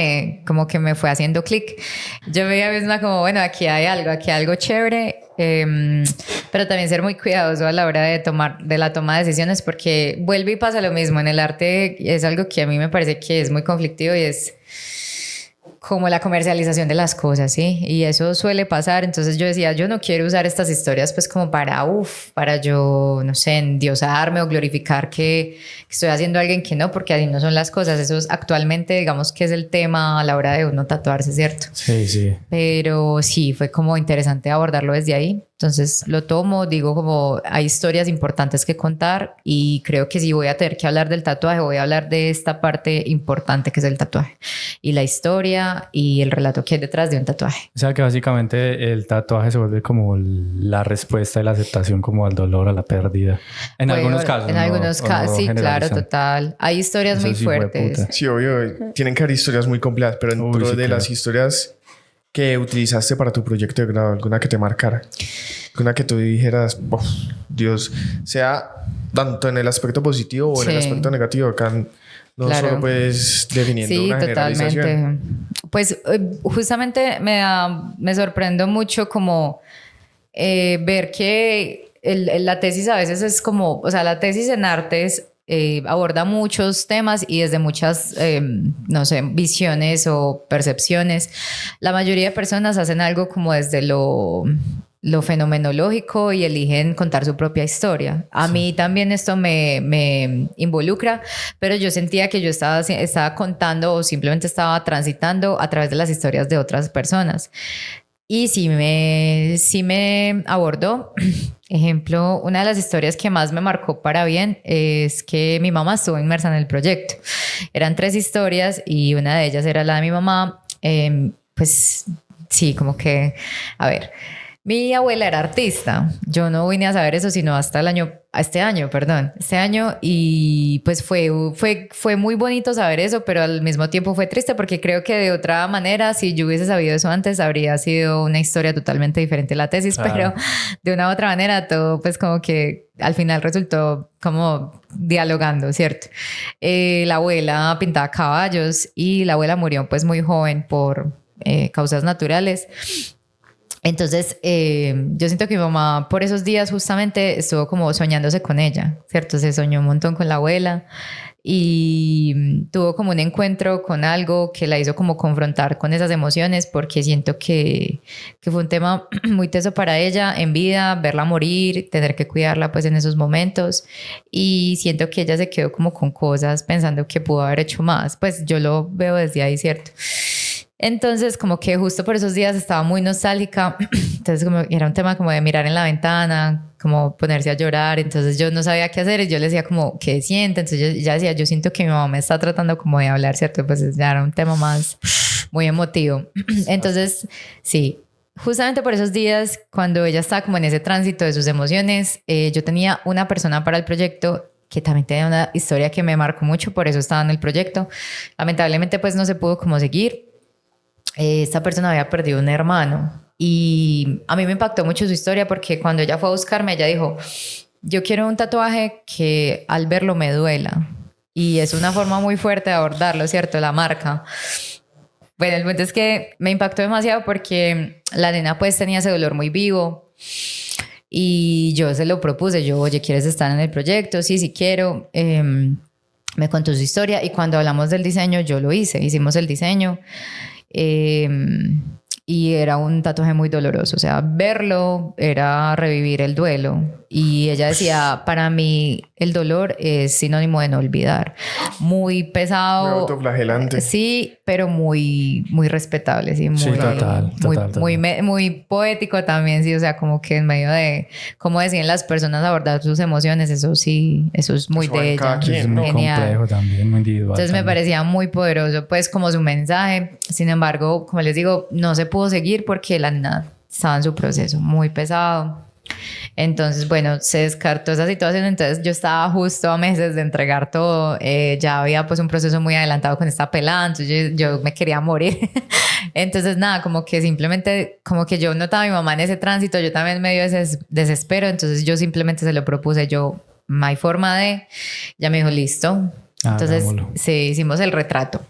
como que me fue haciendo clic. Yo veía misma como, bueno, aquí hay algo chévere, pero también ser muy cuidadoso a la hora de la toma de decisiones, porque vuelve y pasa lo mismo. En el arte es algo que a mí me parece que es muy conflictivo y es como la comercialización de las cosas, ¿sí? Y eso suele pasar. Entonces yo decía, yo no quiero usar estas historias pues como para yo, no sé, endiosarme o glorificar que estoy haciendo a alguien que no, porque así no son las cosas. Eso es actualmente, digamos que es el tema a la hora de uno tatuarse, ¿cierto? Sí, sí. Pero sí, fue como interesante abordarlo desde ahí. Entonces lo tomo, digo como hay historias importantes que contar y creo que si voy a tener que hablar del tatuaje, voy a hablar de esta parte importante que es el tatuaje y la historia y el relato que hay detrás de un tatuaje. O sea que básicamente el tatuaje se vuelve como la respuesta y la aceptación como al dolor, a la pérdida. En algunos casos. En algunos casos, sí, claro, total. Hay historias muy fuertes. Sí, obvio. Tienen que haber historias muy complejas, pero dentro de las historias que utilizaste para tu proyecto de grado, alguna que te marcara, alguna que tú dijeras, oh, Dios, sea tanto en el aspecto positivo o en el aspecto negativo, acá no solo pues definiendo una generalización. Totalmente. Pues justamente me sorprendo mucho como ver que la tesis a veces es como, o sea, la tesis en artes aborda muchos temas y desde muchas, no sé, visiones o percepciones. La mayoría de personas hacen algo como desde lo fenomenológico y eligen contar su propia historia. A mí también esto me involucra, pero yo sentía que yo estaba contando o simplemente estaba transitando a través de las historias de otras personas. Y sí me abordó. Ejemplo, una de las historias que más me marcó para bien es que mi mamá estuvo inmersa en el proyecto. Eran 3 historias y una de ellas era la de mi mamá. Pues sí, como que, a ver, Mi abuela era artista. Yo no vine a saber eso sino hasta este año. Y pues fue muy bonito saber eso, pero al mismo tiempo fue triste porque creo que de otra manera, si yo hubiese sabido eso antes, habría sido una historia totalmente diferente la tesis, pero de una u otra manera todo pues como que al final resultó como dialogando, ¿cierto? La abuela pintaba caballos y la abuela murió pues muy joven por causas naturales. Entonces, yo siento que mi mamá por esos días justamente estuvo como soñándose con ella, ¿cierto? Se soñó un montón con la abuela y tuvo como un encuentro con algo que la hizo como confrontar con esas emociones, porque siento que fue un tema muy teso para ella en vida, verla morir, tener que cuidarla pues en esos momentos, y siento que ella se quedó como con cosas pensando que pudo haber hecho más. Pues yo lo veo desde ahí, ¿cierto? Entonces como que justo por esos días estaba muy nostálgica, entonces como era un tema como de mirar en la ventana, como ponerse a llorar, entonces yo no sabía qué hacer y yo le decía como ¿qué siente? Entonces ella decía, yo siento que mi mamá me está tratando como de hablar, ¿cierto? Pues ya era un tema más muy emotivo. Entonces sí, justamente por esos días cuando ella estaba como en ese tránsito de sus emociones, yo tenía una persona para el proyecto que también tenía una historia que me marcó mucho, por eso estaba en el proyecto. Lamentablemente pues no se pudo como seguir. Esta persona había perdido un hermano y a mí me impactó mucho su historia porque cuando ella fue a buscarme, ella dijo, yo quiero un tatuaje que al verlo me duela, y es una forma muy fuerte de abordarlo, ¿cierto? La marca. Bueno, el punto es que me impactó demasiado porque la nena pues tenía ese dolor muy vivo y yo se lo propuse, yo, oye, ¿quieres estar en el proyecto? Sí, sí quiero. Me contó su historia y cuando hablamos del diseño yo lo hicimos el diseño. Y era un tatuaje muy doloroso, o sea, verlo era revivir el duelo, y ella decía, para mí el dolor es sinónimo de no olvidar. Muy pesado, muy autoflagelante, sí, pero muy respetable, sí, muy, sí, total. muy poético también, sí, o sea, como que en medio de cómo decían las personas abordar sus emociones, eso sí, eso es muy de ella, Es muy complejo también, muy individual. Entonces también me parecía muy poderoso pues como su mensaje. Sin embargo, como les digo, no se pudo seguir porque la nena estaba en su proceso muy pesado. Entonces, bueno, se descartó esa situación. Entonces yo estaba justo a meses de entregar todo. Ya había pues un proceso muy adelantado con esta pelada, entonces yo me quería morir. Entonces nada, como que simplemente, como que yo notaba a mi mamá en ese tránsito, yo también medio desespero. Entonces yo simplemente se lo propuse, yo, no hay forma de... Ya me dijo, listo. Entonces sí, hicimos el retrato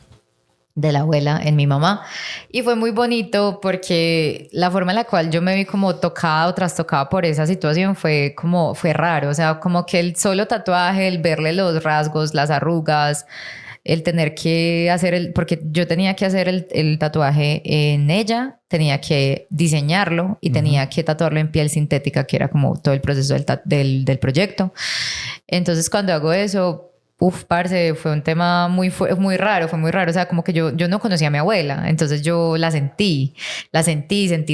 de la abuela en mi mamá y fue muy bonito porque la forma en la cual yo me vi como tocada o trastocada por esa situación fue raro, o sea, como que el solo tatuaje, el verle los rasgos, las arrugas, el tener que hacer porque yo tenía que hacer el tatuaje en ella, tenía que diseñarlo y tenía que tatuarlo en piel sintética, que era como todo el proceso del proyecto. Entonces cuando hago eso, parce, fue un tema muy raro, o sea, como que yo no conocía a mi abuela, entonces yo sentí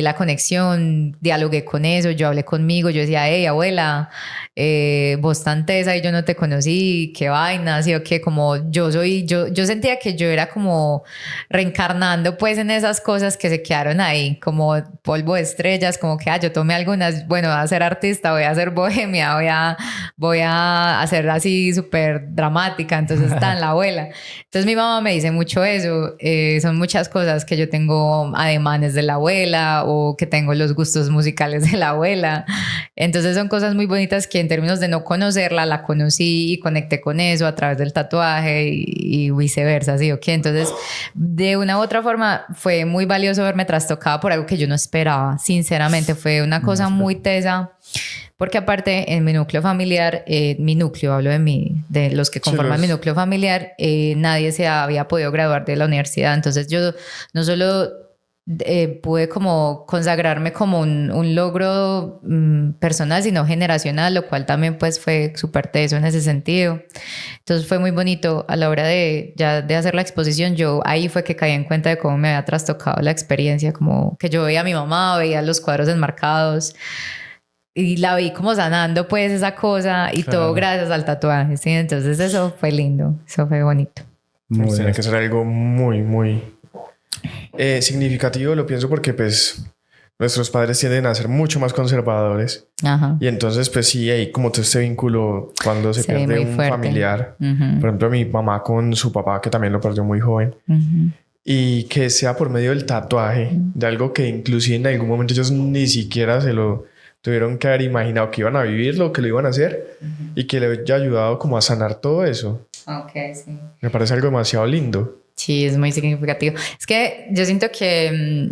la conexión, dialogué con eso, yo hablé conmigo, yo decía, hey, abuela, vos tan tesa y yo no te conocí, qué vaina, así o qué, como yo sentía que yo era como reencarnando pues en esas cosas que se quedaron ahí, como polvo de estrellas, como que yo tomé algunas, bueno, voy a ser artista, voy a ser bohemia, voy a hacer así súper dramática, entonces está en la abuela. Entonces mi mamá me dice mucho eso, son muchas cosas que yo tengo ademanes de la abuela o que tengo los gustos musicales de la abuela, entonces son cosas muy bonitas que en términos de no conocerla, la conocí y conecté con eso a través del tatuaje y viceversa, ¿sí? ¿Okay? Entonces de una u otra forma fue muy valioso verme trastocada por algo que yo no esperaba, sinceramente fue una cosa muy tesa. Porque aparte en mi núcleo familiar, hablo de los que conforman mi núcleo familiar, nadie se había podido graduar de la universidad. Entonces yo no solo pude como consagrarme como un logro personal, sino generacional, lo cual también pues fue súper teso en ese sentido. Entonces fue muy bonito a la hora de hacer la exposición. Yo ahí fue que caí en cuenta de cómo me había trastocado la experiencia, como que yo veía a mi mamá, veía los cuadros enmarcados y la vi como sanando pues esa cosa y claro, todo gracias al tatuaje, ¿sí? Entonces eso fue lindo, eso fue bonito. Tiene que ser algo muy, muy significativo, lo pienso porque pues nuestros padres tienden a ser mucho más conservadores. Ajá. Y entonces, pues sí, hay como todo este vínculo cuando se Sí, pierde muy un fuerte. familiar. Ujú. Por ejemplo, mi mamá con su papá, que también lo perdió muy joven. Ujú. Y que sea por medio del tatuaje, de algo que inclusive en algún momento ellos ni siquiera se lo tuvieron que haber imaginado que iban a vivirlo, que lo iban a hacer, y que le haya ayudado como a sanar todo eso. Ok, sí. Me parece algo demasiado lindo. Sí, es muy significativo. Es que yo siento que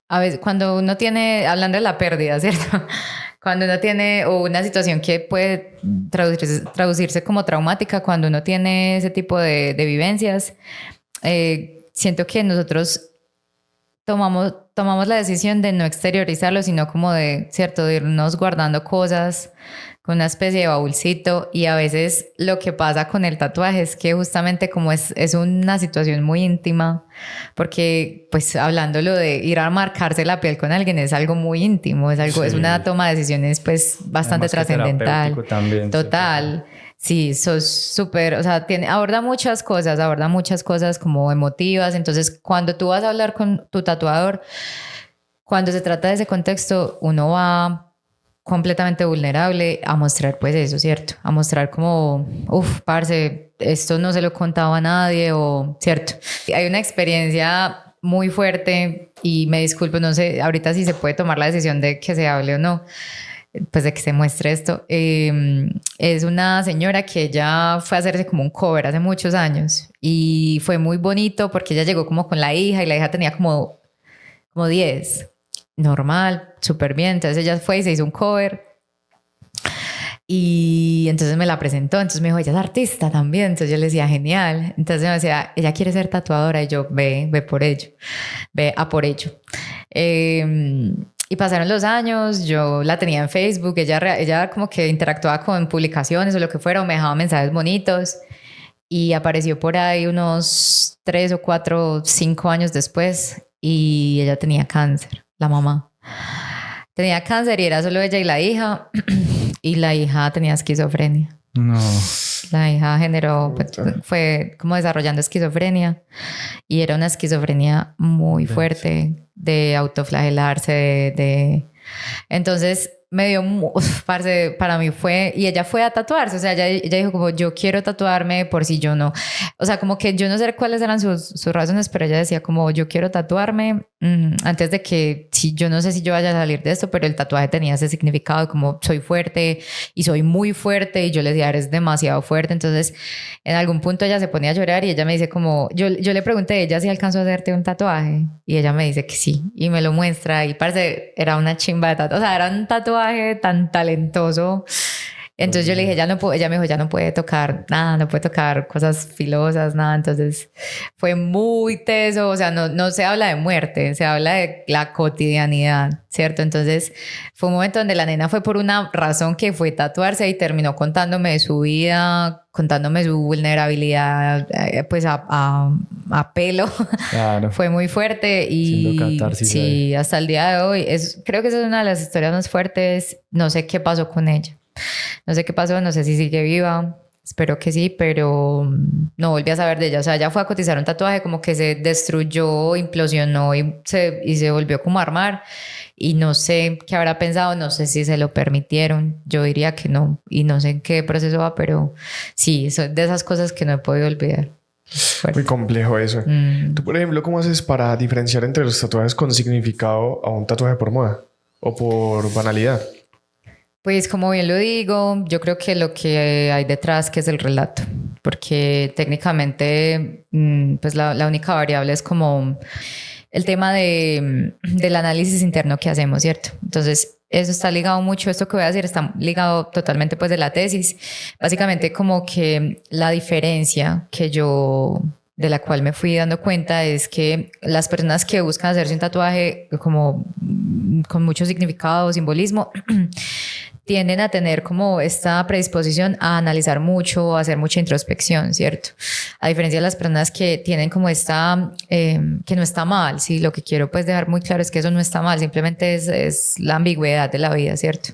a veces cuando uno tiene, hablando de la pérdida, ¿cierto? Cuando uno tiene o una situación que puede traducirse como traumática, cuando uno tiene ese tipo de vivencias, siento que nosotros tomamos la decisión de no exteriorizarlo, sino como de, ¿cierto? De irnos guardando cosas con una especie de baúlcito, y a veces lo que pasa con el tatuaje es que justamente como es una situación muy íntima, porque pues hablándolo de ir a marcarse la piel con alguien es algo muy íntimo, es algo, Sí. es una toma de decisiones pues bastante Además que trascendental. terapéutico también. Total. Sí, sos súper, o sea, aborda muchas cosas como emotivas. Entonces, cuando tú vas a hablar con tu tatuador, cuando se trata de ese contexto, uno va completamente vulnerable a mostrar pues eso, ¿cierto? A mostrar como, parce, esto no se lo contaba a nadie, o, ¿cierto? Hay una experiencia muy fuerte, y me disculpo, no sé ahorita si se puede tomar la decisión de que se hable o no, pues de que se muestre esto. Es una señora que ella fue a hacerse como un cover hace muchos años, y fue muy bonito porque ella llegó como con la hija, y la hija tenía como 10. Normal, súper bien. Entonces ella fue y se hizo un cover, y entonces me la presentó. Entonces me dijo, ella es artista también. Entonces yo le decía, genial. Entonces me decía, ella quiere ser tatuadora, y yo, ve por ello, ve a por ello. Y pasaron los años, yo la tenía en Facebook, ella como que interactuaba con publicaciones o lo que fuera, o me dejaba mensajes bonitos, y apareció por ahí unos 3 o 4 o 5 años después, y ella tenía cáncer, la mamá. Tenía cáncer y era solo ella y la hija, y la hija tenía esquizofrenia. No. La hija fue como desarrollando esquizofrenia, y era una esquizofrenia muy fuerte, de autoflagelarse, entonces me dio, parce, para mí fue, y ella fue a tatuarse, o sea, ella dijo como, yo quiero tatuarme por si yo no, o sea, como que yo no sé cuáles eran sus razones, pero ella decía como, yo quiero tatuarme antes de que, si yo no sé si yo vaya a salir de esto, pero el tatuaje tenía ese significado como, soy fuerte y soy muy fuerte, y yo le decía, eres demasiado fuerte. Entonces en algún punto ella se ponía a llorar, y ella me dice como, yo le pregunté a ella si alcanzó a hacerte un tatuaje, y ella me dice que sí, y me lo muestra, y parece, era una chimba de tatuaje, o sea, era un tatuaje tan talentoso. Entonces yo le dije, ella me dijo, ya no puede tocar nada, no puede tocar cosas filosas, nada. Entonces fue muy teso, o sea, no se habla de muerte, se habla de la cotidianidad, ¿cierto? Entonces fue un momento donde la nena fue por una razón, que fue tatuarse, y terminó contándome de su vida, contándome su vulnerabilidad, pues a pelo. Claro. Fue muy fuerte, y Haciendo catarsis sí, ahí. hasta el día de hoy creo que esa es una de las historias más fuertes. No sé qué pasó con ella. No sé qué pasó, no sé si sigue viva, espero que sí, pero no volví a saber de ella. O sea, ella fue a cotizar un tatuaje, como que se destruyó, implosionó, y se volvió como a armar. Y no sé qué habrá pensado, no sé si se lo permitieron. Yo diría que no, y no sé en qué proceso va, pero sí, son de esas cosas que no he podido olvidar. Muy complejo eso. Tú, por ejemplo, ¿cómo haces para diferenciar entre los tatuajes con significado a un tatuaje por moda o por banalidad? Pues como bien lo digo, yo creo que lo que hay detrás, que es el relato, porque técnicamente pues la única variable es como el tema del análisis interno que hacemos, ¿cierto? Entonces eso está ligado mucho, esto que voy a decir está ligado totalmente pues de la tesis, básicamente como que la diferencia de la cual me fui dando cuenta es que las personas que buscan hacerse un tatuaje como con mucho significado o simbolismo tienden a tener como esta predisposición a analizar mucho, a hacer mucha introspección, ¿cierto? A diferencia de las personas que tienen como esta, que no está mal, ¿sí? Lo que quiero pues dejar muy claro es que eso no está mal, simplemente es la ambigüedad de la vida, ¿cierto?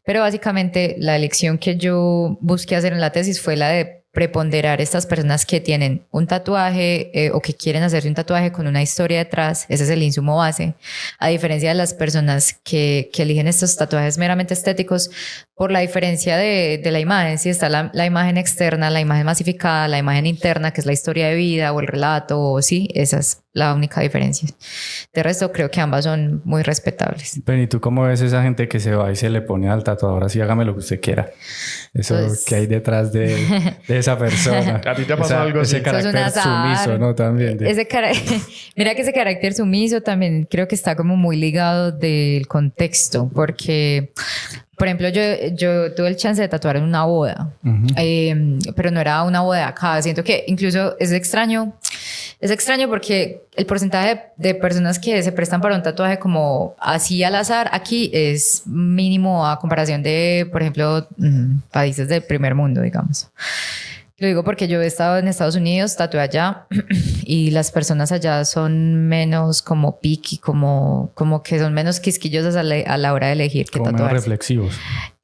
Pero básicamente la elección que yo busqué hacer en la tesis fue la de preponderar estas personas que tienen un tatuaje o que quieren hacerse un tatuaje con una historia detrás. Ese es el insumo base, a diferencia de las personas que eligen estos tatuajes meramente estéticos por la diferencia de la imagen. Si está la imagen externa, la imagen masificada, la imagen interna, que es la historia de vida o el relato, o sí, esa es la única diferencia. De resto, creo que ambas son muy respetables. Pero ¿y tú cómo ves esa gente que se va y se le pone al tatuador así, hágame lo que usted quiera? Eso Pues, que hay detrás de esa persona. ¿A ti te ha pasado algo así? Ese carácter Eso es un azar. sumiso, ¿no? También. Mira que ese carácter sumiso también creo que está como muy ligado del contexto, porque, por ejemplo, yo tuve el chance de tatuar en una boda, pero no era una boda acá. Siento que incluso es extraño porque el porcentaje de personas que se prestan para un tatuaje como así al azar aquí es mínimo a comparación de, por ejemplo, países del primer mundo, digamos. Lo digo porque yo he estado en Estados Unidos, tatué allá y las personas allá son menos como picky, como que son menos quisquillosas a la hora de elegir qué Como menos tatuarse. reflexivos.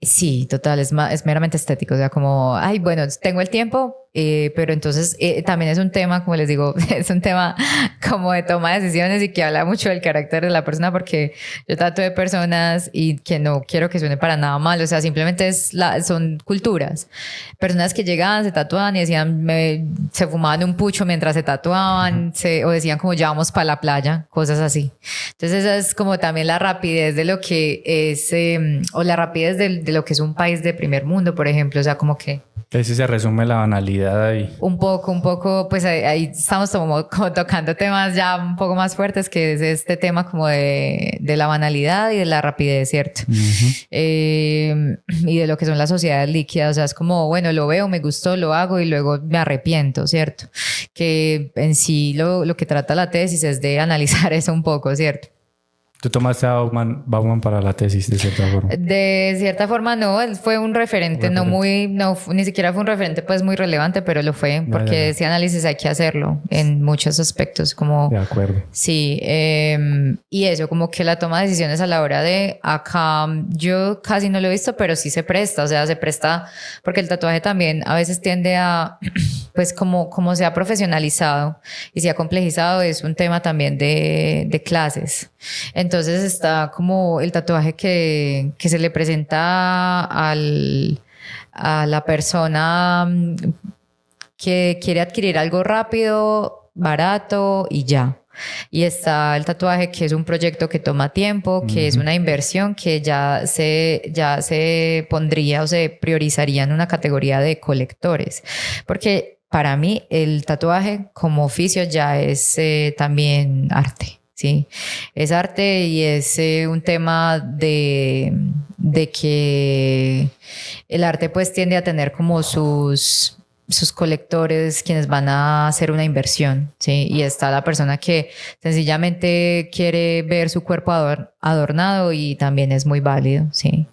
Sí, total, es meramente estético, o sea, como, ay, bueno, tengo el tiempo, pero entonces también es un tema, como les digo, es un tema como de toma de decisiones y que habla mucho del carácter de la persona, porque yo trato de personas y que no quiero que suene para nada mal, o sea, simplemente son culturas, personas que llegaban, se tatuaban y decían, se fumaban un pucho mientras se tatuaban, o decían como ya vamos para la playa, cosas así. Entonces esa es como también la rapidez de lo que es, o la rapidez de lo que es un país de primer mundo, por ejemplo, o sea, como que Ese se resume la banalidad ahí. un poco, pues ahí estamos como tocando temas ya un poco más fuertes, que es este tema como de la banalidad y de la rapidez, ¿cierto? Y de lo que son las sociedades líquidas, o sea, es como, bueno, lo veo, me gustó, lo hago y luego me arrepiento, ¿cierto? Que en sí lo que trata la tesis es de analizar eso un poco, ¿cierto? Tú tomaste a Bauman para la tesis, de cierta forma. De cierta forma no, él fue un referente, ni siquiera fue un referente pues muy relevante, pero lo fue, porque ese análisis hay que hacerlo en muchos aspectos, como... De acuerdo. Sí, y eso, como que la toma de decisiones a la hora de acá, yo casi no lo he visto, pero sí se presta, o sea, se presta, porque el tatuaje también a veces tiende a, pues como se ha profesionalizado y se ha complejizado, es un tema también de clases. Entonces está como el tatuaje que se le presenta a la persona que quiere adquirir algo rápido, barato y ya. Y está el tatuaje que es un proyecto que toma tiempo, que es una inversión que ya se pondría o se priorizaría en una categoría de colectores. Porque para mí el tatuaje como oficio ya es también arte. Sí, es arte y es un tema de que el arte pues tiende a tener como sus colectores, quienes van a hacer una inversión, ¿sí? Y está la persona que sencillamente quiere ver su cuerpo adornado y también es muy válido, ¿sí?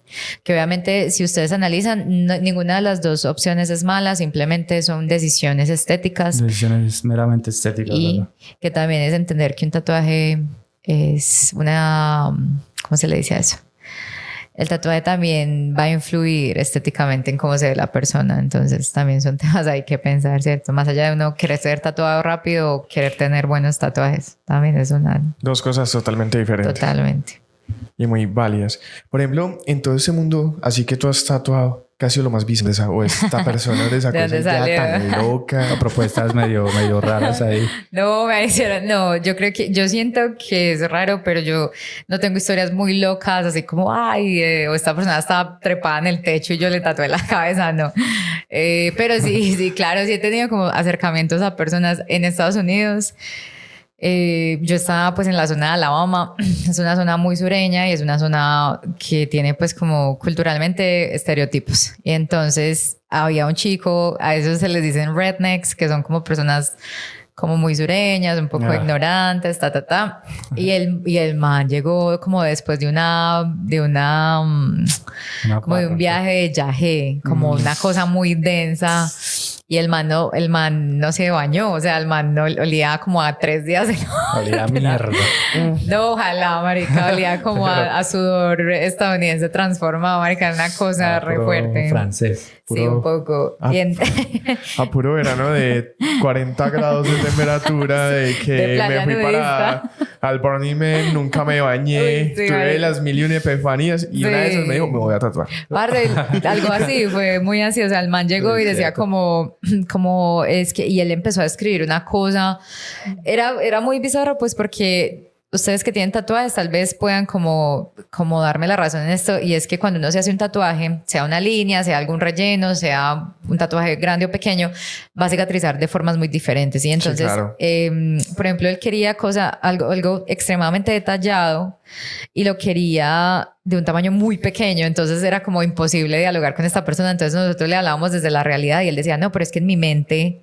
Que obviamente si ustedes analizan, ninguna de las dos opciones es mala, simplemente son decisiones estéticas. Decisiones meramente estéticas, y ¿verdad? que también es entender que un tatuaje es una... ¿Cómo se le dice a eso? El tatuaje también va a influir estéticamente en cómo se ve la persona, entonces también son temas ahí que pensar, ¿cierto? Más allá de uno querer ser tatuado rápido o querer tener buenos tatuajes, también es una... Dos cosas totalmente diferentes. Totalmente. Y muy válidas. Por ejemplo, en todo ese mundo, así que tú has tatuado, ¿qué ha sido lo más visto de esa, o esta persona de esa ¿De cosa dónde idea salió? tan loca? Propuestas medio raras ahí. No, yo creo que, yo siento que es raro, pero yo no tengo historias muy locas, así como, ay, o esta persona estaba trepada en el techo y yo le tatué la cabeza, no. Pero sí, claro, sí he tenido como acercamientos a personas en Estados Unidos. Yo estaba pues en la zona de Alabama, es una zona muy sureña y es una zona que tiene pues como culturalmente estereotipos. Y entonces había un chico, a esos se les dicen rednecks, que son como personas como muy sureñas, un poco ignorantes, Y el man llegó como después de como de un viaje de yagé, como una cosa muy densa. Y el man no se bañó, o sea, el man no, olía como a 3 días de Olía a mierda. No, ojalá, marica, olía como a sudor estadounidense transformado, marica, una cosa re Puro fuerte. francés. Sí, un poco. Ah. Y A puro verano de 40 grados de temperatura, de que De playa me fui para al Burning Man, nunca me bañé, Uy, sí, tuve marica. las 1001 epifanías y una de esas me dijo, me voy a tatuar. Parce, algo así, fue muy así, o sea, el man llegó y decía como es que, y él empezó a escribir una cosa, era muy bizarro pues porque ustedes que tienen tatuajes tal vez puedan como darme la razón en esto, y es que cuando uno se hace un tatuaje, sea una línea, sea algún relleno, sea un tatuaje grande o pequeño, va a cicatrizar de formas muy diferentes. Y entonces, Sí, claro. por ejemplo, él quería algo extremadamente detallado y lo quería de un tamaño muy pequeño, entonces era como imposible dialogar con esta persona. Entonces nosotros le hablábamos desde la realidad y él decía, no, pero es que en mi mente,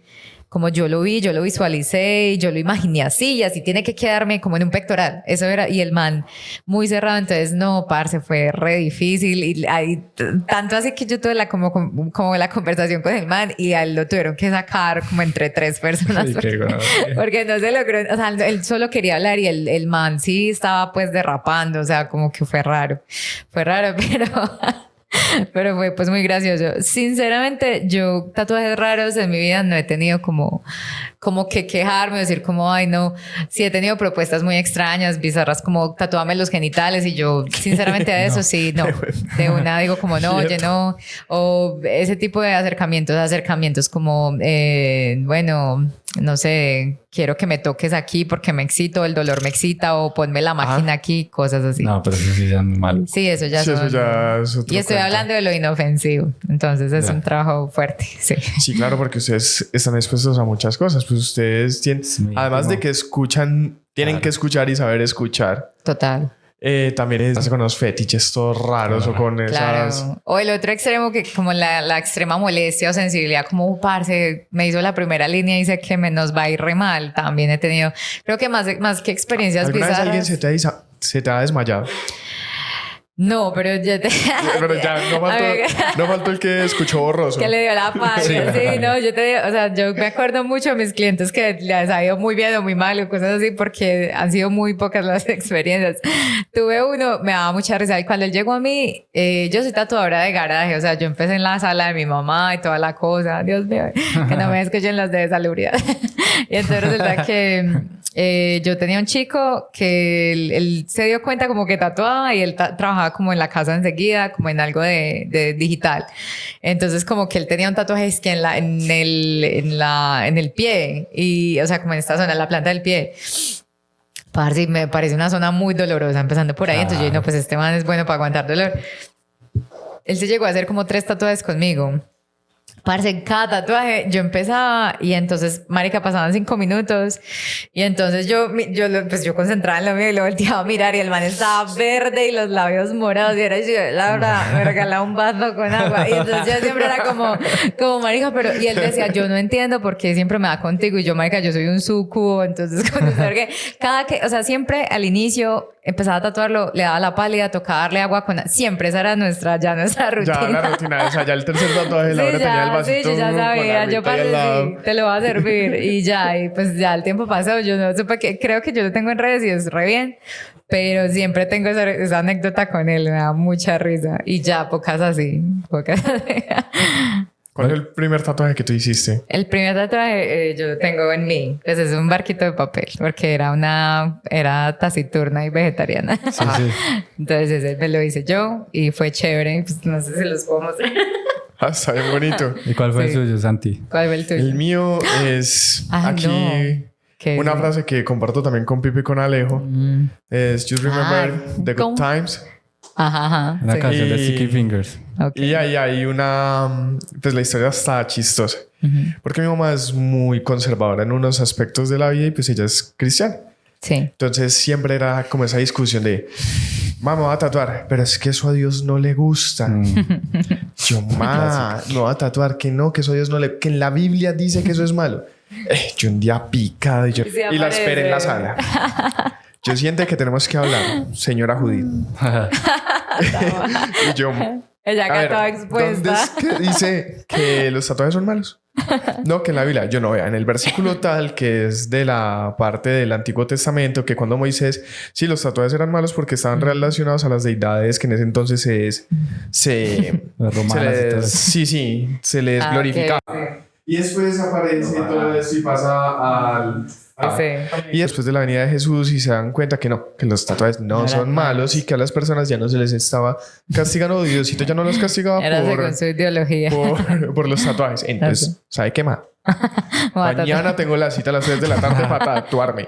como yo lo vi, yo lo visualicé y yo lo imaginé así, y así tiene que quedarme como en un pectoral. Eso era, y el man muy cerrado, entonces no, parce, fue re difícil. Y tanto así que yo tuve como la conversación con el man y a él lo tuvieron que sacar como entre 3 personas. Ay, qué Porque no se logró, o sea, él solo quería hablar y el man sí estaba pues derrapando, o sea, como que fue raro, pero fue pues muy gracioso. Sinceramente, yo tatuajes raros en mi vida no he tenido como que quejarme, decir como, ay no, sí he tenido propuestas muy extrañas, bizarras, como tatúame los genitales, y yo sinceramente a eso sí, no, de una digo como no, oye no, o ese tipo de acercamientos como, bueno, no sé, quiero que me toques aquí porque me excito, el dolor me excita, o ponme la máquina aquí, cosas así. No, pero eso sí es muy malo. Sí, eso ya Sí, eso son... ya es otro Y estoy cuento. hablando de lo inofensivo, entonces es Ya. un trabajo fuerte, sí. Sí, claro, porque ustedes están expuestos a muchas cosas. Pues ustedes tienen, Es muy además íntimo. de que escuchan, tienen Claro. que escuchar y saber escuchar. Total. También es con los fetiches todos raros o con esas... Claro. O el otro extremo, que como la extrema molestia o sensibilidad, como parce, me hizo la primera línea y sé que nos va a ir re mal. También he tenido, creo que más que experiencias ¿Alguna vez bizarras. alguien se te ha desmayado? No, pero yo te... Pero ya no faltó el que escuchó borroso. Que le dio la paz. Sí, no, yo te digo, o sea, yo me acuerdo mucho de mis clientes que les ha ido muy bien o muy mal o cosas así, porque han sido muy pocas las experiencias. Tuve uno, me daba mucha risa, y cuando él llegó a mí, yo soy tatuadora de garaje, o sea, yo empecé en la sala de mi mamá y toda la cosa, Dios mío, que no me escuchen los de salubridad. Y entonces resulta que yo tenía un chico que él se dio cuenta como que tatuaba, y él trabajaba como en la casa enseguida, como en algo de digital. Entonces como que él tenía un tatuaje es que en el pie, y o sea, como en esta zona, en la planta del pie. Parce, me parece una zona muy dolorosa, empezando por ahí. Entonces yo dije, no, pues este man es bueno para aguantar dolor. Él se llegó a hacer como 3 tatuajes conmigo. Parce, en cada tatuaje yo empezaba, y entonces, marica, pasaban 5 minutos, y entonces yo concentraba en lo mío y lo volteaba a mirar, y el man estaba verde y los labios morados, y era yo, la verdad, me regalaba un vaso con agua, y entonces yo siempre era como marica, pero, y él decía, yo no entiendo por qué siempre me da contigo, y yo, marica, yo soy un sucubo, entonces, o sea, siempre al inicio empezaba a tatuarlo, le daba la pálida, tocaba darle agua siempre, esa era nuestra rutina. Ya la rutina, o sea, ya el tercer tatuaje, Laura tenía el vasito. Sí, yo ya sabía, yo pasé, sí, te lo voy a servir, y ya, y pues ya el tiempo pasó, yo no supe que, creo que yo lo tengo en redes y es re bien, pero siempre tengo esa anécdota con él, me da mucha risa, y ya, pocas así. ¿Cuál es el primer tatuaje que tú hiciste? El primer tatuaje yo lo tengo en mí, pues es un barquito de papel, porque era taciturna y vegetariana. Sí, sí. Entonces ese me lo hice yo y fue chévere, pues no sé si los puedo mostrar. Ah, está bien bonito. ¿Y cuál fue Sí. el suyo, Santi? ¿Cuál fue el tuyo? El mío es Ah, aquí no. ¿Qué una es? frase que comparto también con Pipe y con Alejo. Es Just remember the good ¿cómo? times. Ajá. Una Sí. canción de Y- Sticky Fingers. Ok. Y ahí hay una... Pues la historia está chistosa. Porque mi mamá es muy conservadora en unos aspectos de la vida y pues ella es cristiana. Sí. Entonces siempre era como esa discusión de... Mamá, va a tatuar, pero es que eso a Dios no le gusta. Yo, ma, no va a tatuar, que no, que eso a Dios no le... Que en la Biblia dice que eso es malo. Yo un día picado y, Sí y la esperé en la aparece. sala. Yo siento que tenemos que hablar, señora Judith. Y yo, Ella A acá ver, toda ¿dónde expuesta. es que dice que los tatuajes son malos? No, que en la Biblia, yo no vea, en el versículo tal que es de la parte del Antiguo Testamento, que cuando Moisés, sí, los tatuajes eran malos porque estaban relacionados a las deidades que en ese entonces Las romanas y todo eso. se les Ah, glorificaba. ok. Y después aparece todo esto y pasa al... Sí. Y después de la venida de Jesús y se dan cuenta que no, que los tatuajes no No eran son malos y que a las personas ya no se les estaba castigando. Diosito ya no los castigaba Era según su ideología. por los tatuajes. Entonces, ¿sabe qué más? Mátate. Mañana tengo la cita a las 3 de la tarde para tatuarme.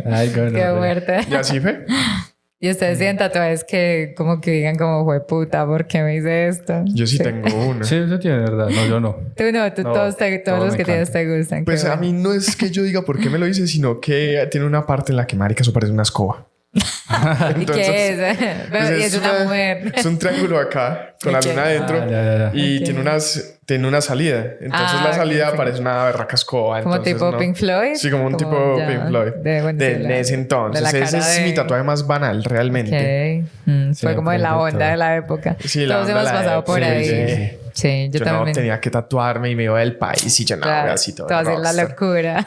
Ay, bueno, Qué muerte. Y así fue. Y ustedes tienen tatuajes que como que digan como fue puta, ¿por qué me hice esto? Yo sí tengo uno. Sí, eso tiene verdad. No, yo no. Tú no, tú No, todos todo los me que tienes encanta. te gustan. Pues qué a bueno. mí no es que yo diga por qué me lo hice, sino que tiene una parte en la que, marica, eso parece una escoba. ¿Y qué es? pues Y es una mujer. Es un triángulo acá, con la Ok. luna adentro. Ya. Y Ok. tiene una salida. Entonces la Ok, salida sí. parece una berraca escoba. Como entonces, tipo ¿no? Pink Floyd. Sí, como un tipo ya, Pink Floyd. bueno, De sí, en ese entonces. de la Ese cara es mi de- tatuaje más banal, realmente. Ok. Sí, Fue como de la aprendí onda todo. de la época. Sí, la Todos onda hemos de la pasado época, por sí, ahí. sí. Sí, yo Yo no también. tenía que tatuarme y me iba del país y yo no, Claro, así todo. todo así la rockstar. locura.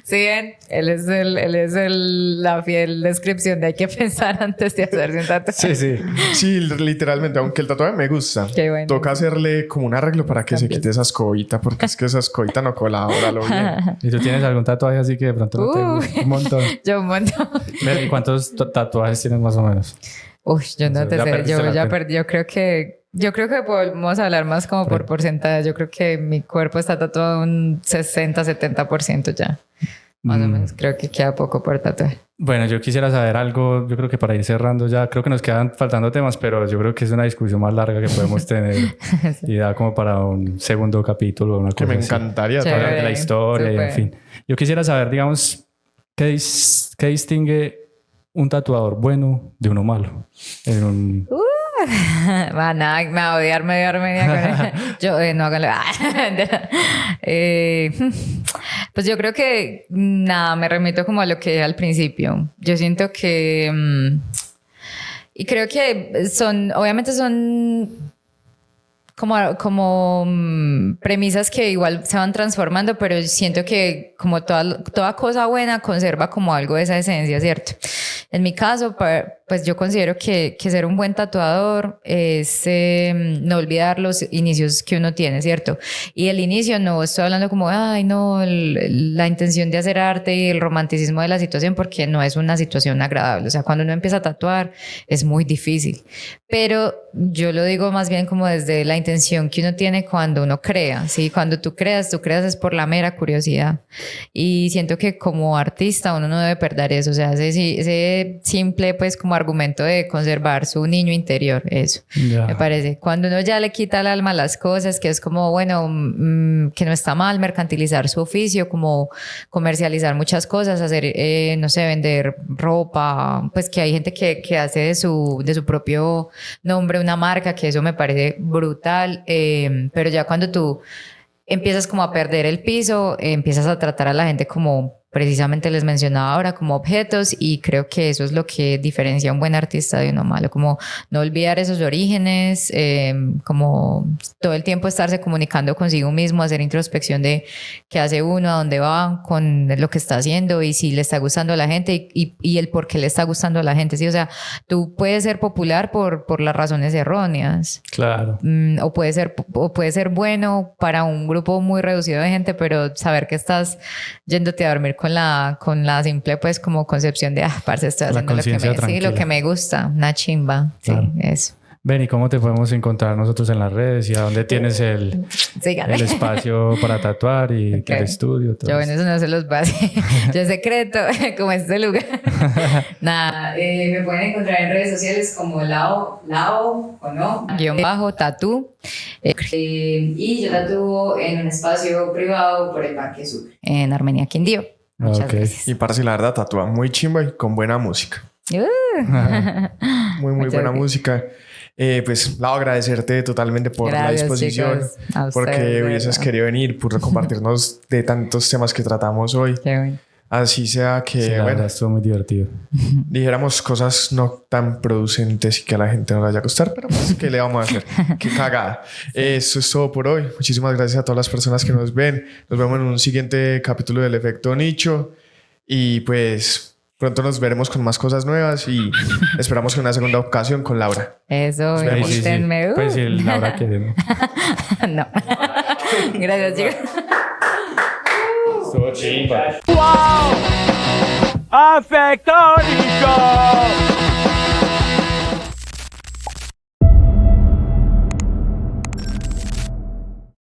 Sí, ven, él es la fiel descripción de hay que pensar antes de hacerse un tatuaje. Sí, sí. Sí, literalmente, aunque el tatuaje me gusta, Qué bueno. toca hacerle como un arreglo para que se Cambios. quite esa escobita, porque es que esa escobita no colabora lo bien. ¿Y tú tienes algún tatuaje así que de pronto no te Uy. gusta? Un montón. Yo un montón. ¿Y cuántos tatuajes tienes más o menos? Uy, yo no O sea, te ya sé. perdiste la Yo ya cuenta. perdí. Yo creo que podemos hablar más como por porcentaje. Yo creo que mi cuerpo está tatuado un 60-70% ya. Más o menos. Creo que queda poco por tatuar. Bueno, yo quisiera saber algo, yo creo que para ir cerrando ya, creo que nos quedan faltando temas, pero yo creo que es una discusión más larga que podemos tener y da como para un segundo capítulo, una Que cosa me así. encantaría. Chévere. Hablar de la historia y en Súper. fin. Yo quisiera saber, digamos, qué distingue un tatuador bueno de uno malo. En un... Van a, me va a odiar media con yo no háganlo. Pues yo creo que nada, me remito como a lo que dije al principio. Yo siento que y creo que obviamente son como premisas que igual se van transformando, pero siento que como toda cosa buena conserva como algo de esa esencia, ¿cierto? En mi caso, pues yo considero que ser un buen tatuador es no olvidar los inicios que uno tiene, ¿cierto? Y el inicio no estoy hablando como, ay, no, la intención de hacer arte y el romanticismo de la situación, porque no es una situación agradable. O sea, cuando uno empieza a tatuar es muy difícil. Pero yo lo digo más bien como desde la intención que uno tiene cuando uno crea, ¿sí? Cuando tú creas es por la mera curiosidad. Y siento que como artista uno no debe perder eso, o sea, ese simple pues como argumento de conservar su niño interior, eso Ya. me parece. Cuando uno ya le quita el alma a las cosas, que es como, bueno, que no está mal mercantilizar su oficio, como comercializar muchas cosas, hacer, no sé, vender ropa, pues que hay gente que hace de su propio nombre una marca, que eso me parece brutal, pero ya cuando tú empiezas como a perder el piso, empiezas a tratar a la gente como precisamente les mencionaba ahora, como objetos, y creo que eso es lo que diferencia a un buen artista de uno malo, como no olvidar esos orígenes, como todo el tiempo estarse comunicando consigo mismo, hacer introspección de qué hace uno, a dónde va con lo que está haciendo y si le está gustando a la gente y el por qué le está gustando a la gente, ¿sí? O sea, tú puedes ser popular por las razones erróneas. Claro. O puede ser bueno para un grupo muy reducido de gente, pero saber que estás yéndote a dormir con la simple pues como concepción de parce, estoy La haciendo lo conciencia sí, tranquila. lo que me gusta, una chimba. Claro. Sí, eso. Ven, ¿y cómo te podemos encontrar nosotros en las redes? ¿Y a dónde tienes el Síganme. espacio para tatuar y Ok. el estudio? Todo Yo bueno, eso? eso no se los va a decir. Yo es secreto, como este lugar. Nada, me pueden encontrar en redes sociales como Lao o no, _tatú. Y yo tatúo en un espacio privado por el Parque Sur, en Armenia, Quindío. Muchas Ok. gracias. Y parce, la verdad, tatúa muy chimba y con buena música. Muy Muchas buena gracias. música. Pues, Lau, agradecerte totalmente por la Gracias, disposición, chicos. A porque ustedes, de hubieses verdad. querido venir, por compartirnos de tantos temas que tratamos hoy. Qué bueno. Así sea que, Sí, la bueno, verdad estuvo muy divertido. dijéramos cosas no tan producentes y que a la gente no le vaya a gustar, pero pues, ¿qué le vamos a hacer? Qué cagada. Eso es todo por hoy. Muchísimas gracias a todas las personas que nos ven. Nos vemos en un siguiente capítulo del Efecto Nicho. Y pues pronto nos veremos con más cosas nuevas y esperamos que en una segunda ocasión con Laura. Eso, vemos. invítenme. Pues sí, Laura quiere, ¿no? No. Gracias, chicos. Estuvo chimba. ¡Wow! ¡Afectónico!